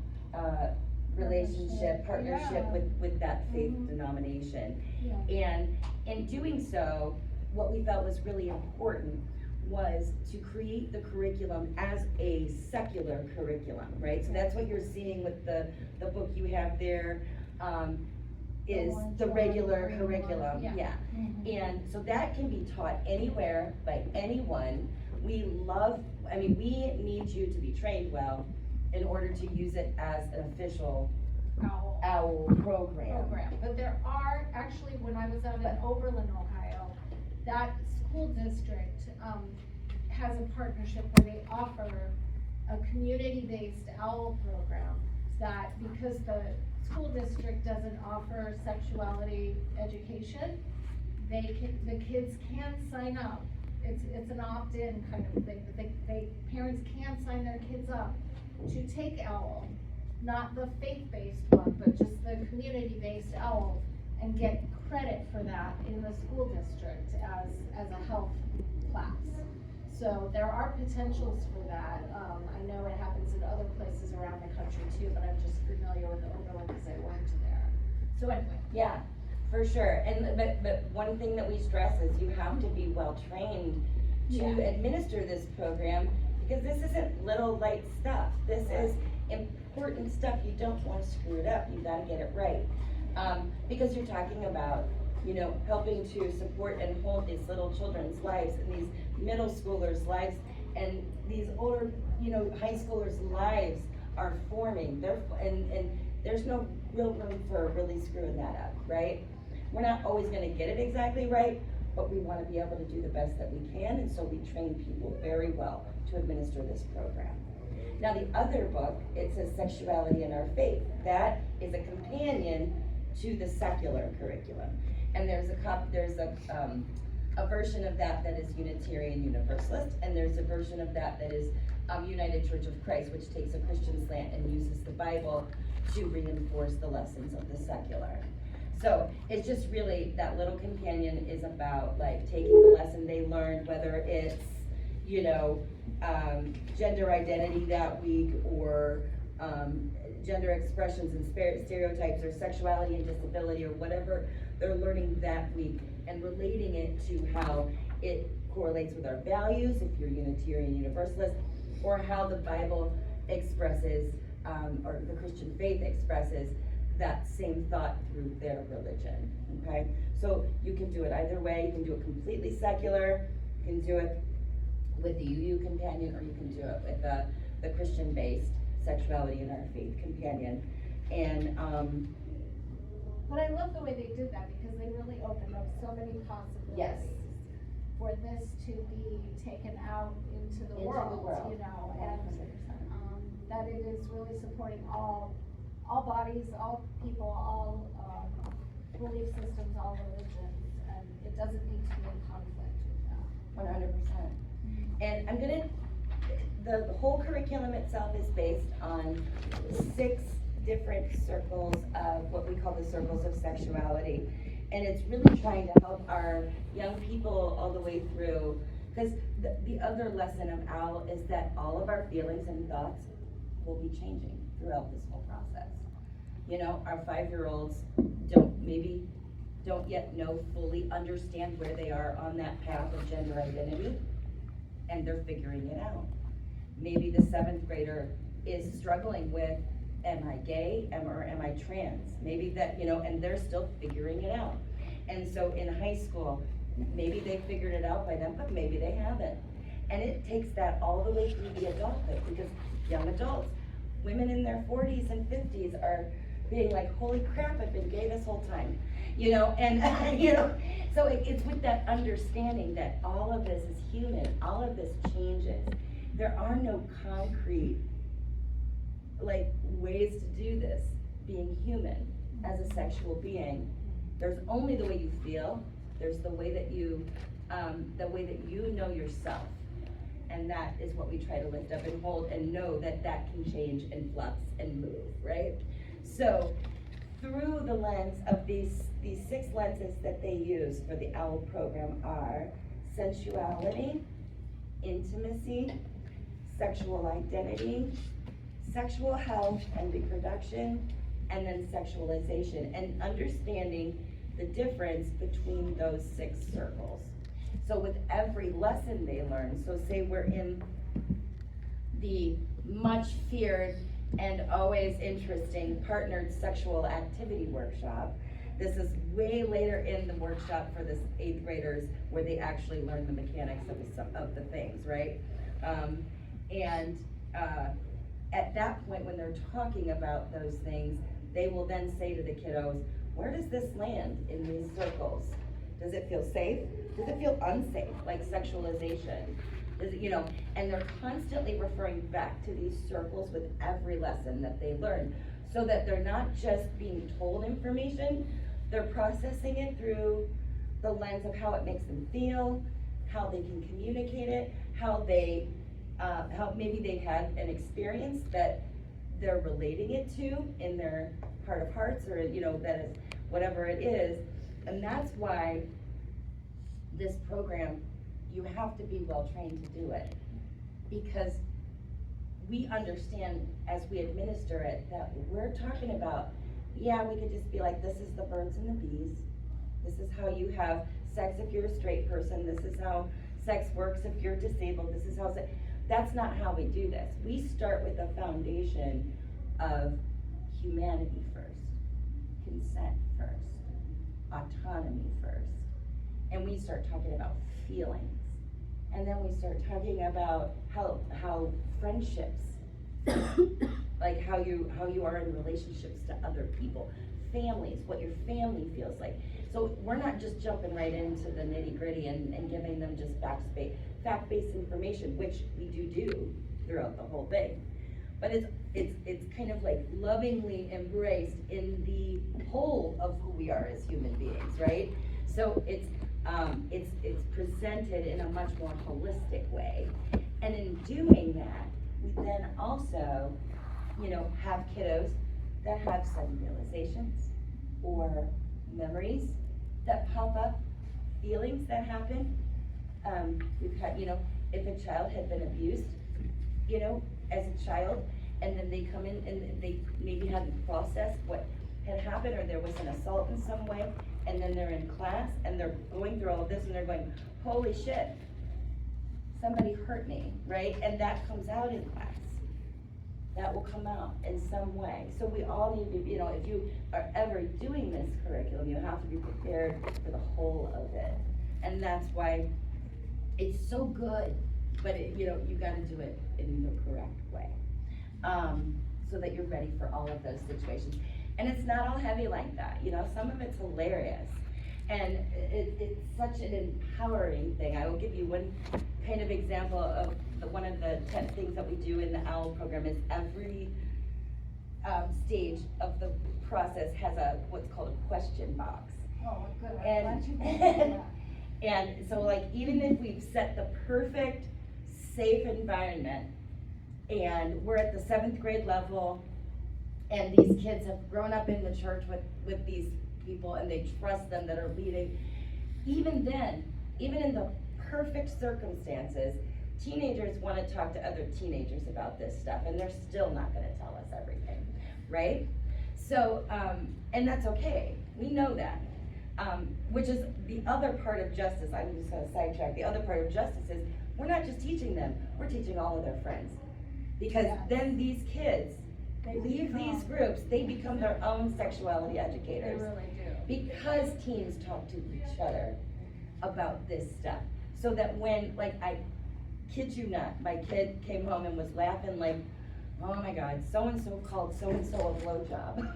relationship, partnership Yeah. with that faith denomination. Yeah. And in doing so, what we felt was really important was to create the curriculum as a secular curriculum, right? So that's what you're seeing with the book you have there, is the regular curriculum, yeah. And so that can be taught anywhere by anyone. We need you to be trained well in order to use it as an official OWL program. But there are, actually, when I was out in Oberlin, Ohio, that school district, has a partnership where they offer a community-based OWL program that, because the school district doesn't offer sexuality education, the kids can sign up. It's an opt-in kind of thing, that parents can sign their kids up to take OWL, not the faith-based one, but just the community-based OWL, and get credit for that in the school district as a health class. So there are potentials for that. I know it happens in other places around the country too, but I'm just familiar with Oberlin because I went there. So anyway. Yeah, for sure. And but one thing that we stress is you have to be well trained to administer this program, because this isn't little light stuff. This is important stuff. You don't want to screw it up. You got to get it right, because you're talking about, helping to support and hold these little children's lives and these middle schoolers' lives and these older, high schoolers' lives are forming, and there's no real room for really screwing that up, right? We're not always gonna get it exactly right, but we wanna be able to do the best that we can, and so we train people very well to administer this program. Now, the other book, it says Sexuality in Our Faith. That is a companion to the secular curriculum. And there's a version of that is Unitarian Universalist, and there's a version of that is United Church of Christ, which takes a Christian slant and uses the Bible to reinforce the lessons of the secular. So it's just really, that little companion is about like taking the lesson they learned, whether it's, gender identity that week, or gender expressions and stereotypes, or sexuality and disability, or whatever they're learning that week, and relating it to how it correlates with our values, if you're Unitarian Universalist, or how the Bible expresses, or the Christian faith expresses that same thought through their religion, okay? So you can do it either way. You can do it completely secular, you can do it with the UU companion, or you can do it with the Christian-based Sexuality in Our Faith companion. And But I love the way they did that, because they really opened up so many possibilities. Yes. For this to be taken out into the world, and that it is really supporting all bodies, all people, all belief systems, all religions, and it doesn't need to be in conflict with that. 100%. And the whole curriculum itself is based on 6 different circles of what we call the circles of sexuality. And it's really trying to help our young people all the way through, because the other lesson of OWL is that all of our feelings and thoughts will be changing throughout this whole process. Our 5-year-olds don't yet fully understand where they are on that path of gender identity, and they're figuring it out. Maybe the 7th grader is struggling with, am I gay, or am I trans? Maybe that, and they're still figuring it out. And so in high school, maybe they figured it out by then, but maybe they haven't. And it takes that all the way through the adulthood, because young adults, women in their 40s and 50s are being like, holy crap, I've been gay this whole time. So it's with that understanding that all of this is human, all of this changes. There are no concrete ways to do this, being human as a sexual being. There's only the way you feel, there's the way that you know yourself. And that is what we try to lift up and hold, and know that that can change and flux and move, right? So through the lens of these 6 lenses that they use for the OWL program are sensuality, intimacy, sexual identity, sexual health and reproduction, and then sexualization, and understanding the difference between those 6 circles. So with every lesson they learn, so say we're in the much feared and always interesting partnered sexual activity workshop. This is way later in the workshop for the 8th graders, where they actually learn the mechanics of the things, right? At that point, when they're talking about those things, they will then say to the kiddos, where does this land in these circles? Does it feel safe? Does it feel unsafe, like sexualization? Does it, and they're constantly referring back to these circles with every lesson that they learn, so that they're not just being told information, they're processing it through the lens of how it makes them feel, how they can communicate it, how maybe they had an experience that they're relating it to in their heart of hearts, or that is whatever it is. And that's why this program, you have to be well trained to do it, because we understand as we administer it that we're talking about, we could just be like, this is the birds and the bees, this is how you have sex if you're a straight person, this is how sex works if you're disabled, this is how that's not how we do this. We start with a foundation of humanity first, consent first, autonomy first, and we start talking about feelings And then we start talking about how friendships, like how you are in relationships to other people, families, what your family feels like. So we're not just jumping right into the nitty gritty and giving them just fact-based information, which we do throughout the whole thing. But it's kind of like lovingly embraced in the whole of who we are as human beings, right? So it's presented in a much more holistic way. And in doing that, we then also, have kiddos that have sudden realizations or memories that pop up, feelings that happen. We've had, if a child had been abused, as a child, and then they come in and they maybe hadn't processed what had happened, or there was an assault in some way, and then they're in class and they're going through all of this and they're going, holy shit, somebody hurt me, right? And that comes out in class. That will come out in some way. So we all need to be, if you are ever doing this curriculum, you have to be prepared for the whole of it. And that's why it's so good, but you gotta do it in the correct way. So that you're ready for all of those situations. And it's not all heavy like that, some of it's hilarious. And it's such an empowering thing. I will give you one kind of example of one of the 10 things that we do in the OWL program is every stage of the process has what's called a question box. Oh, good. And so like, even if we've set the perfect, safe environment, and we're at the 7th grade level, and these kids have grown up in the church with these people, and they trust them that are leading, even then, even in the perfect circumstances, teenagers want to talk to other teenagers about this stuff, and they're still not going to tell us everything, right? So, and that's okay. We know that. Which is the other part of justice. I'm just going to sidetrack. The other part of justice is we're not just teaching them, we're teaching all of their friends. Because then these kids, they leave these groups, they become their own sexuality educators. They really do. Because teens talk to each other about this stuff. So that when, like, I kid you not, my kid came home and was laughing like, oh my God, so-and-so called so-and-so a blowjob.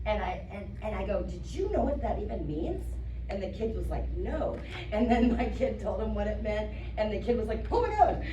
And I go, did you know what that even means? And the kid was like, no. And then my kid told him what it meant, and the kid was like, oh my God,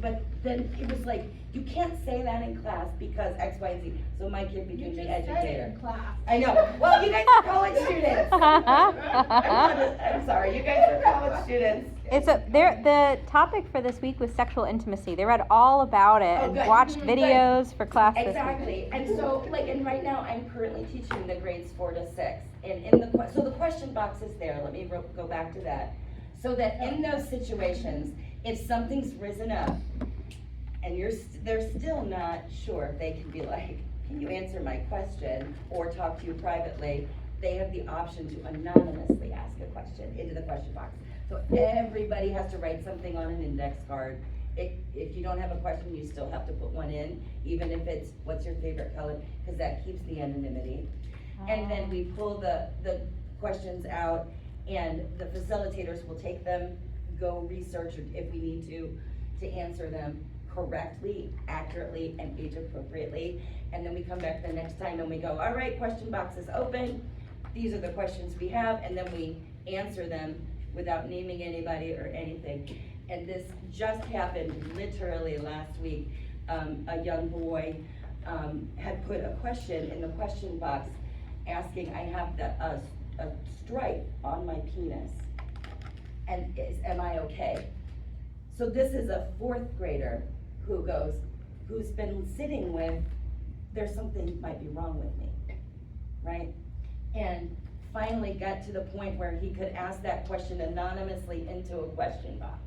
but then it was like, you can't say that in class because X, Y, and Z. So my kid became the educator. Said it in class. I know. Well, you guys are college students. I'm sorry, you guys are college students. The topic for this week was sexual intimacy. They read all about it and good. watched Good. videos for class this week. Exactly. And so, and right now I'm currently teaching the grades 4 to 6. And so the question box is there. Let me go back to that. So that in those situations, if something's risen up and they're still not sure, they can be like, can you answer my question or talk to you privately? They have the option to anonymously ask a question into the question box. So everybody has to write something on an index card. If you don't have a question, you still have to put one in, even if it's what's your favorite color, because that keeps the anonymity. And then we pull the questions out, and the facilitators will take them, go research if we need to answer them correctly, accurately, and age appropriately. And then we come back the next time and we go, all right, question box is open. These are the questions we have, and then we answer them without naming anybody or anything. And this just happened literally last week. A young boy had put a question in the question box asking, I have a stripe on my penis, and am I okay? So this is a 4th grader who's been sitting with, there's something might be wrong with me, right? And finally got to the point where he could ask that question anonymously into a question box.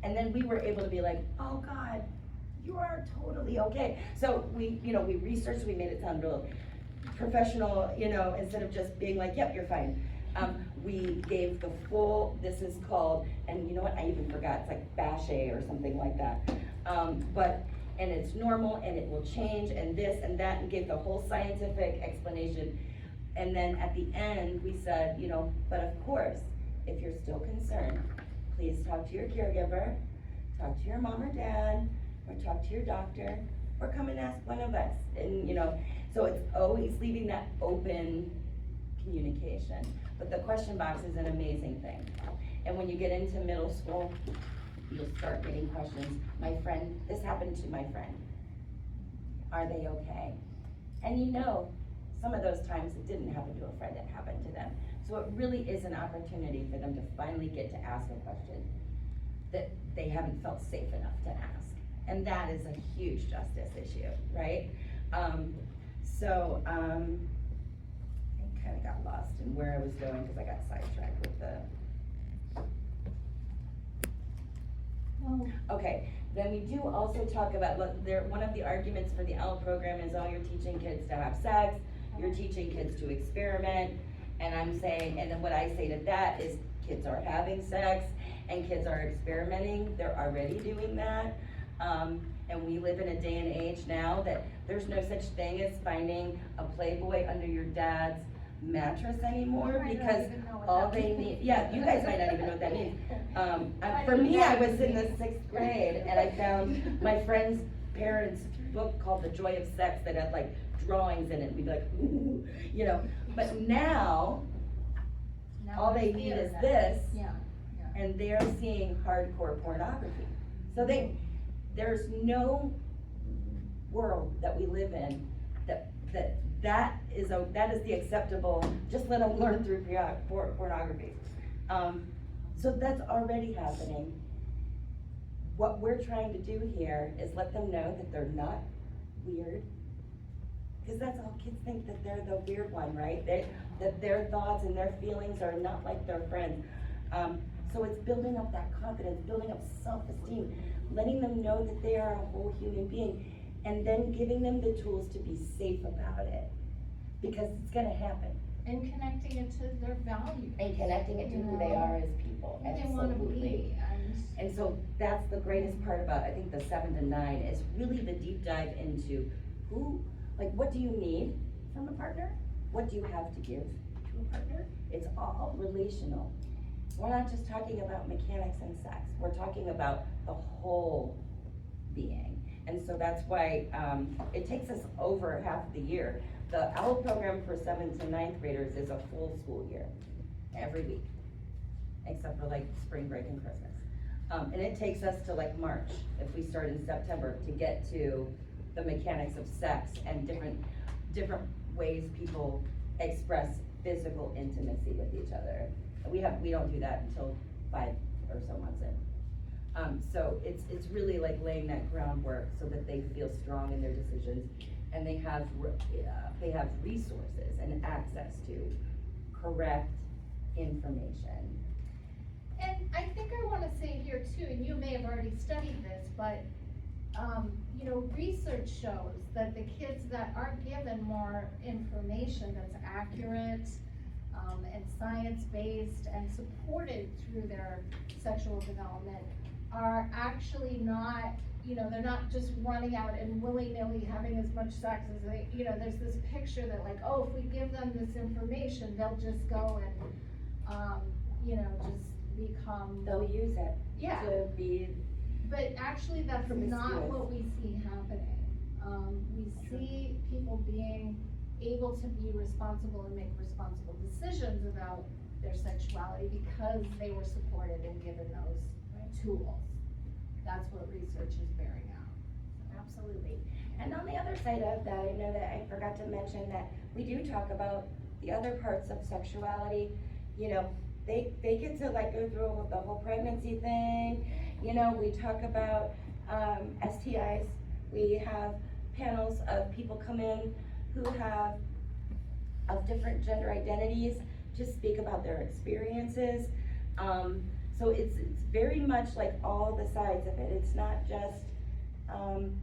And then we were able to be like, oh God, you are totally okay. So we researched, we made it sound real professional, instead of just being like, yep, you're fine. We gave the full, this is called, and you know what, I even forgot, it's like Bachet or something like that. And it's normal, and it will change, and this and that, and gave the whole scientific explanation. And then at the end, we said, but of course, if you're still concerned, please talk to your caregiver, talk to your mom or dad, or talk to your doctor, or come and ask one of us. And, you know, so it's always leaving that open communication. But the question box is an amazing thing. And when you get into middle school, you'll start getting questions. My friend, this happened to my friend. Are they okay? And you know, some of those times it didn't happen to a friend, it happened to them. So it really is an opportunity for them to finally get to ask a question that they haven't felt safe enough to ask. And that is a huge justice issue, right? I kind of got lost in where I was going because I got sidetracked with the. Well, Okay, then we do also talk about, look, one of the arguments for the OWL program is, oh, you're teaching kids to have sex, you're teaching kids to experiment, and I'm saying, and then what I say to that is, kids are having sex, and kids are experimenting, they're already doing that. And we live in a day and age now that there's no such thing as finding a Playboy under your dad's mattress anymore, I don't because even know what all that they means. need, yeah, you guys might not even know what that means. For me, I was in the 6th grade and I found my friend's parents' book called The Joy of Sex that had like drawings in it, and we'd be like, ooh, you know, but now, all they need is this, Yeah, and they're seeing hardcore pornography. So there's no world that we live in that is the acceptable, just let them learn through pornography. So that's already happening. What we're trying to do here is let them know that they're not weird, because that's all kids think, that they're the weird one, right? That their thoughts and their feelings are not like their friends. So it's building up that confidence, building up self-esteem, letting them know that they are a whole human being, and then giving them the tools to be safe about it, because it's gonna happen. and connecting it to their values. And connecting it to who they are as people, Who they wanna absolutely. be, And so that's the greatest part about, I think, the 7 to 9, is really the deep dive into what do you need from a partner? What do you have to give to a partner? It's all relational. We're not just talking about mechanics and sex, we're talking about the whole being. And so that's why, it takes us over half the year. The OWL program for 7th to 9th graders is a full school year, every week, except for like spring break and Christmas. And it takes us to like March, if we start in September, to get to the mechanics of sex and different ways people express physical intimacy with each other. We don't do that until 5 or so months in. So it's really like laying that groundwork so that they feel strong in their decisions, and they have resources and access to correct information. And I think I wanna say here too, and you may have already studied this, but, research shows that the kids that aren't given more information that's accurate, and science-based and supported through their sexual development are actually not, they're not just running out and willy-nilly having as much sex as they, there's this picture that like, oh, if we give them this information, they'll just go and, just become. They'll use it Yeah. to be. But actually, that's not Promiscuous. what we see happening. We see people being able to be responsible and make responsible decisions about their sexuality because they were supported and given those tools. That's what research is bearing out. Absolutely. And on the other side of that, I know that I forgot to mention that we do talk about the other parts of sexuality. They get to like go through the whole pregnancy thing. We talk about STIs. We have panels of people come in who have of different gender identities to speak about their experiences. So it's very much like all the sides of it. It's not just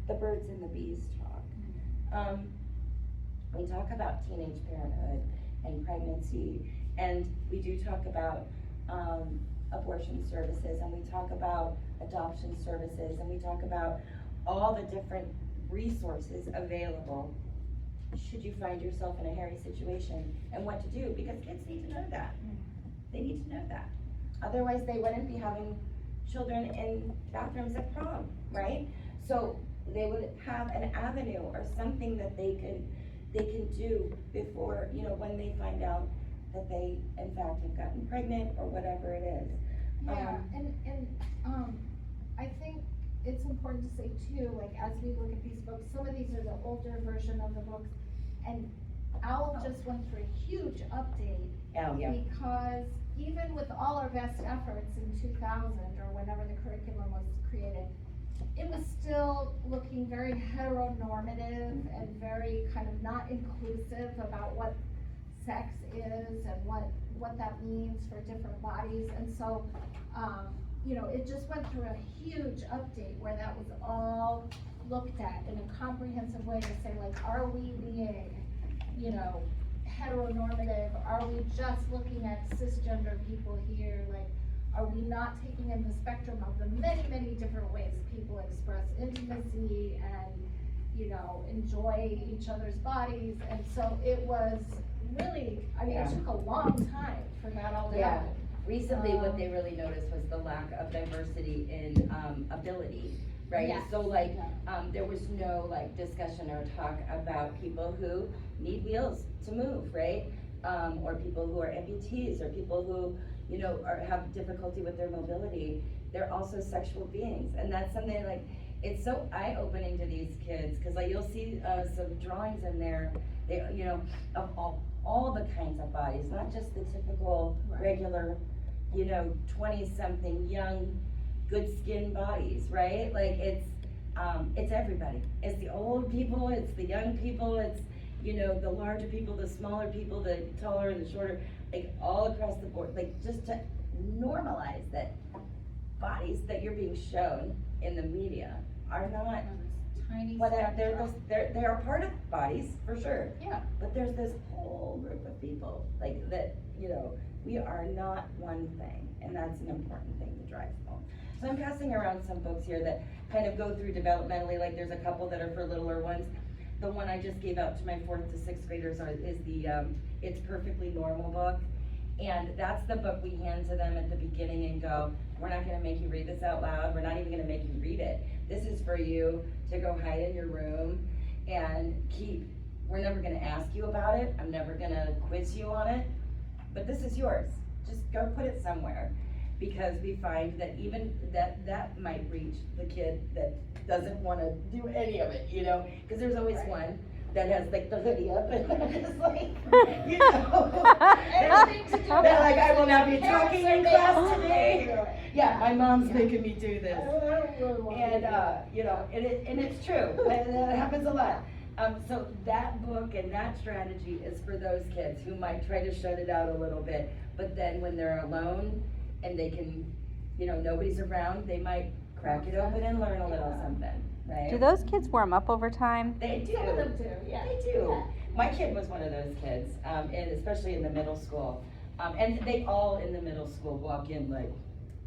the birds and the bees talk. We talk about teenage parenthood and pregnancy, and we do talk about abortion services, and we talk about adoption services, and we talk about all the different resources available should you find yourself in a hairy situation, and what to do, because kids need to know that. They need to know that. Otherwise, they wouldn't be having children in bathrooms at prom, right? So they would have an avenue or something that they can do before, you know, when they find out that they in fact have gotten pregnant or whatever it is. Yeah, I think it's important to say too, like, as we look at these books, some of these are the older version of the books, and OWL just went through a huge update. Oh, yeah. Because even with all our best efforts in 2000, or whenever the curriculum was created, it was still looking very heteronormative and very kind of not inclusive about what sex is and what that means for different bodies. And so, you know, it just went through a huge update where that was all looked at in a comprehensive way to say, like, are we being, you know, heteronormative? Are we just looking at cisgender people here? Like, are we not taking in the spectrum of the many, many different ways people express intimacy and, you know, enjoy each other's bodies? And so it was really, I mean, it took a long time for that all to Yeah. happen. Recently, what they really noticed was the lack of diversity in, ability, right? Yeah. So like, there was no like discussion or talk about people who need wheels to move, right? Or people who are amputees, or people who, you know, have difficulty with their mobility. They're also sexual beings, and that's something like, it's so eye-opening to these kids, cause like you'll see, some drawings in there, they, you know, of all the kinds of bodies, not just the typical Right. regular, you know, 20-something young, good skin bodies, right? Like it's everybody. It's the old people, it's the young people, it's, you know, the larger people, the smaller people, the taller and the shorter, like all across the board, like just to normalize that bodies that you're being shown in the media are not Tiny whatever, spectrum. they're a part of bodies, for sure. Yeah. But there's this whole group of people, like, that, you know, we are not one thing, and that's an important thing to drive home. So I'm passing around some books here that kind of go through developmentally, like there's a couple that are for littler ones. The one I just gave out to my 4th to 6th graders is the, It's Perfectly Normal book. And that's the book we hand to them at the beginning and go, we're not gonna make you read this out loud, we're not even gonna make you read it. This is for you to go hide in your room and keep. We're never gonna ask you about it, I'm never gonna quiz you on it, but this is yours. Just go put it somewhere. Because we find that even that might reach the kid that doesn't wanna do any of it, you know? Cause there's always Right. one that has like the hoodie up and they're just like, you know. Anything to do They're like, I will not be Parents talking are in making class me do today. it. Yeah, my mom's Yeah. making me do I this. don't really want to And, do that. you know, and it's true, and that happens a lot. So that book and that strategy is for those kids who might try to shut it out a little bit, but then when they're alone and they can, you know, nobody's around, they might crack it open and learn a little something, right? Do those kids warm up over time? They do. Some of them do, yeah. They do. My kid was one of those kids, and especially in the middle school. And they all in the middle school walk in like,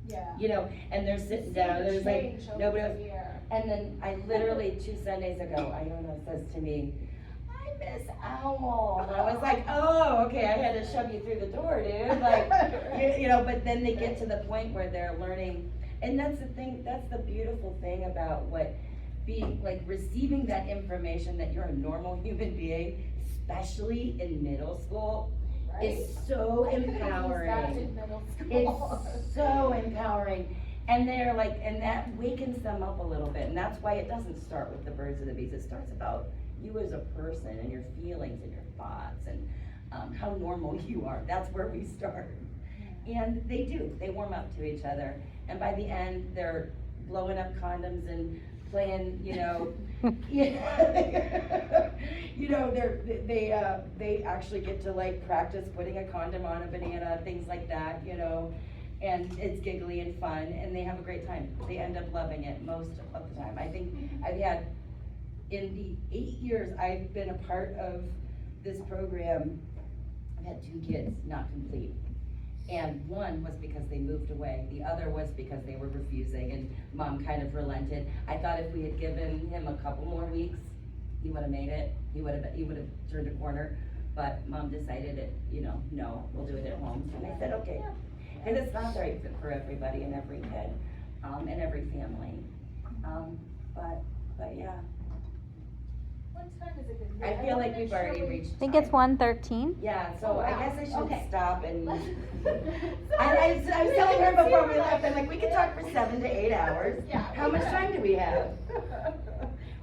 Yeah. you know, and they're sitting down, there's like, nobody else. And then I literally 2 Sundays ago, Iona says to me, I miss Owl. And I was like, oh, okay, I had to shove you through the door, dude. Like, you know, but then they get to the point where they're learning. And that's the thing, that's the beautiful thing about what being, like, receiving that information that you're a normal human being, especially in middle school, is so empowering. It's so empowering. And they're like, and that wakens them up a little bit. And that's why it doesn't start with the birds and the bees. It starts about you as a person and your feelings and your thoughts and how normal you are. That's where we start. And they do. They warm up to each other. And by the end, they're blowing up condoms and playing, you know, you know, they actually get to like practice putting a condom on a banana, things like that, you know. And it's giggly and fun, and they have a great time. They end up loving it most of the time. I think I've had, in the 8 years I've been a part of this program, I've had 2 kids not complete. And one was because they moved away. The other was because they were refusing, and mom kind of relented. I thought if we had given him a couple more weeks, he would have made it. He would have turned a corner. But mom decided it, you know, no, we'll do it at home. And I said, okay. Cause it's not the right fit for everybody and every kid, and every family. But yeah, What time is it? I feel like we've already reached. I think it's 1:13. Yeah, so Oh, I wow. guess I should Okay. stop and. Sorry. I was telling her Let's before see we if left, I'm like, we could talk for 7 to 8 hours. Yeah. How much time do we have?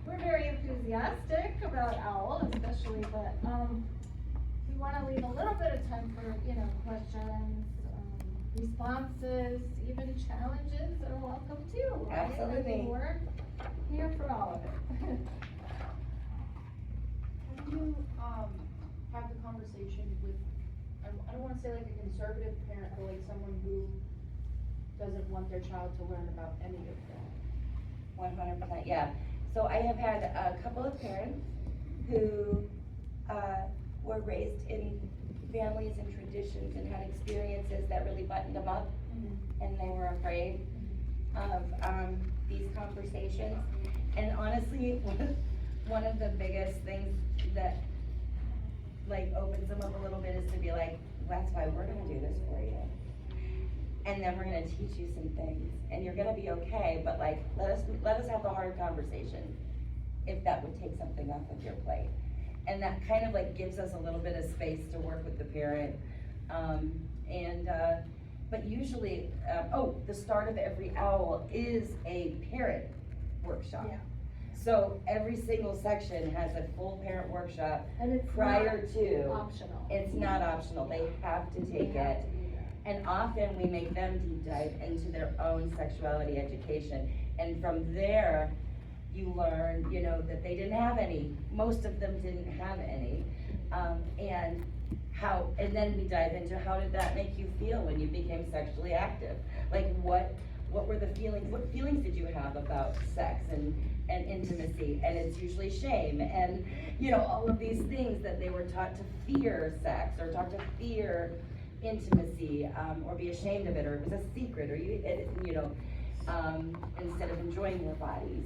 We're very enthusiastic about OWL especially, but, we wanna leave a little bit of time for, questions, responses, even challenges are welcome too, right? I mean, Absolutely. we're here for all of it. Have you, had the conversation with, I don't wanna say like a conservative parent, but like someone who doesn't want their child to learn about any of that? 100%, yeah. So I have had a couple of parents who, were raised in families and traditions and had experiences that really buttoned them up, and they were afraid of, these conversations. And honestly, one of the biggest things that like opens them up a little bit is to be like, that's why we're gonna do this for you. And then we're gonna teach you some things, and you're gonna be okay, but like, let us have a hard conversation, if that would take something off of your plate. And that kind of like gives us a little bit of space to work with the parent. But usually, the start of every OWL is a parent workshop. Yeah. So every single section has a full parent workshop And it's prior not to. optional. It's not optional, they have to take They have it. to do that. And often we make them deep dive into their own sexuality education. And from there, you learn, that they didn't have any, most of them didn't have any. And then we dive into how did that make you feel when you became sexually active? Like what were the feelings, what feelings did you have about sex and intimacy? And it's usually shame and, all of these things that they were taught to fear sex or taught to fear intimacy, or be ashamed of it, or it was a secret, or instead of enjoying their bodies.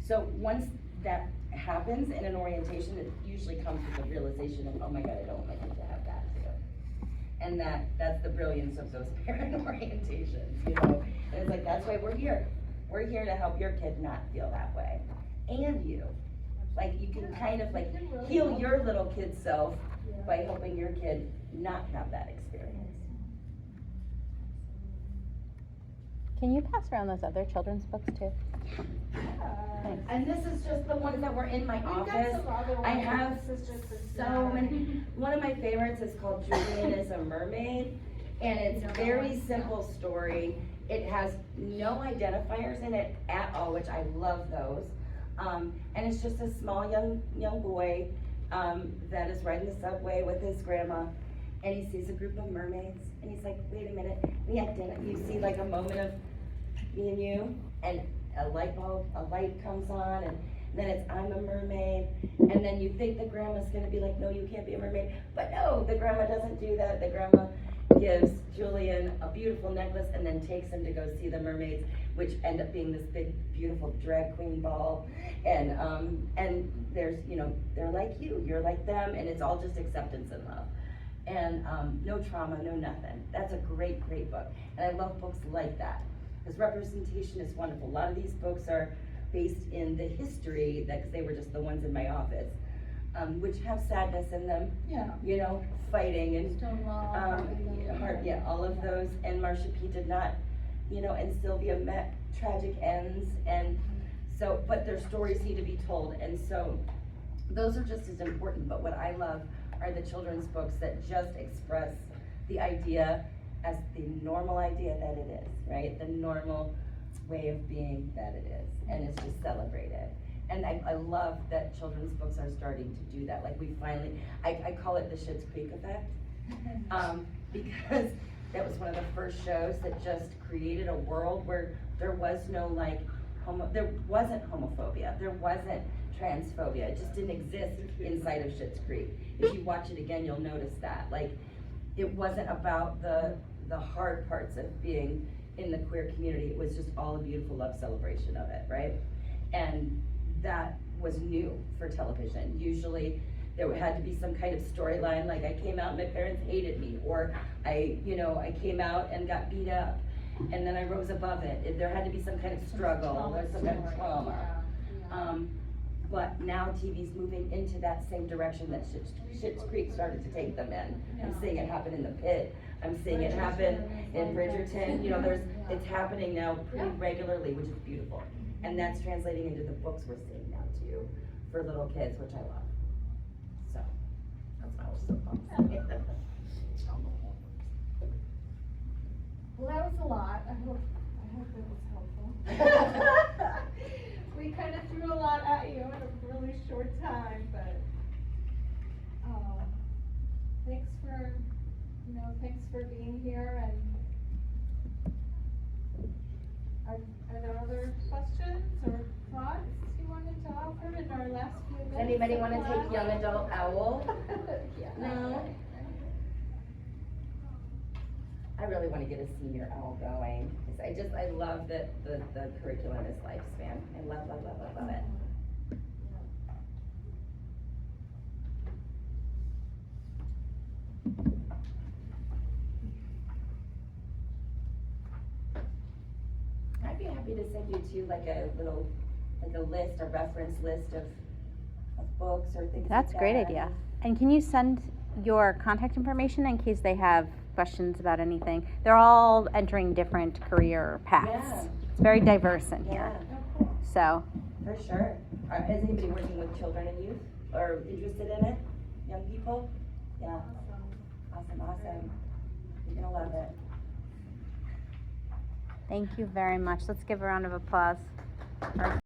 So once that happens in an orientation, it usually comes with the realization of, oh my God, I don't want my kid to have that too. And that's the brilliance of those parent orientations, And it's like, that's why we're here. We're here to help your kid not feel that way. And you. Like, you can kind of like You can really heal help. your little kid self Yeah. by helping your kid not have that experience. Can you pass around those other children's books too? Yeah. And this is just the ones that were in my We've got office. some other ones. I have This is just a so snack. many. One of my favorites is called Julian is a Mermaid, and it's a very simple story. It has no identifiers in it at all, which I love those. And it's just a small young boy that is riding the subway with his grandma, and he sees a group of mermaids, and he's like, wait a minute. And you see like a moment of me and you, and a light comes on, and then it's I'm a mermaid, and then you think the grandma's gonna be like, no, you can't be a mermaid, but no, the grandma doesn't do that. The grandma gives Julian a beautiful necklace and then takes him to go see the mermaids, which end up being this big, beautiful drag queen ball, and there's, they're like you, you're like them, and it's all just acceptance and love. And no trauma, no nothing. That's a great, great book. And I love books like that, because representation is wonderful. A lot of these books are based in the history, because they were just the ones in my office, which have sadness in them, Yeah. fighting and Stonewall. all of those. And Marsha P. did not, and Sylvia met tragic ends, and so, but their stories need to be told, and so those are just as important. But what I love are the children's books that just express the idea as the normal idea that it is, right? The normal way of being that it is, and it's just celebrated. And I love that children's books are starting to do that. Like we finally, I call it the Schitt's Creek effect, because that was one of the first shows that just created a world where there was no there wasn't homophobia, there wasn't transphobia, it just didn't exist inside of Schitt's Creek. If you watch it again, you'll notice that. Like, it wasn't about the hard parts of being in the queer community, it was just all a beautiful love celebration of it, right? And that was new for television. Usually there had to be some kind of storyline, like I came out and my parents hated me, or I came out and got beat up, and then I rose above it. There had to be some kind of struggle or some kind of trauma. But now TV's moving into that same direction that Schitt's Creek started to take them in. I'm seeing it happen in The Pit. I'm seeing it happen in Bridgerton. It's happening now pretty regularly, which is beautiful. And that's translating into the books we're seeing now too, for little kids, which I love. So, that's my little soapbox. Well, that was a lot. I hope it was helpful. We kind of threw a lot at you in a really short time, but, thanks for being here, and are there other questions or thoughts you wanted to offer in our last few minutes? Anybody want to take young adult owl? Yeah. No? I really want to get a senior owl going. 'Cause I love that the curriculum is lifespan. I love it. I'd be happy to send you to a reference list of books or things That's a like great that. idea. And can you send your contact information in case they have questions about anything? They're all entering different career paths. Yeah. It's very diverse in Yeah, here. So, for sure. Is anybody working with children and youth or interested in it? Young people? Yeah. Awesome. You're gonna love it. thank you very much. Let's give a round of applause.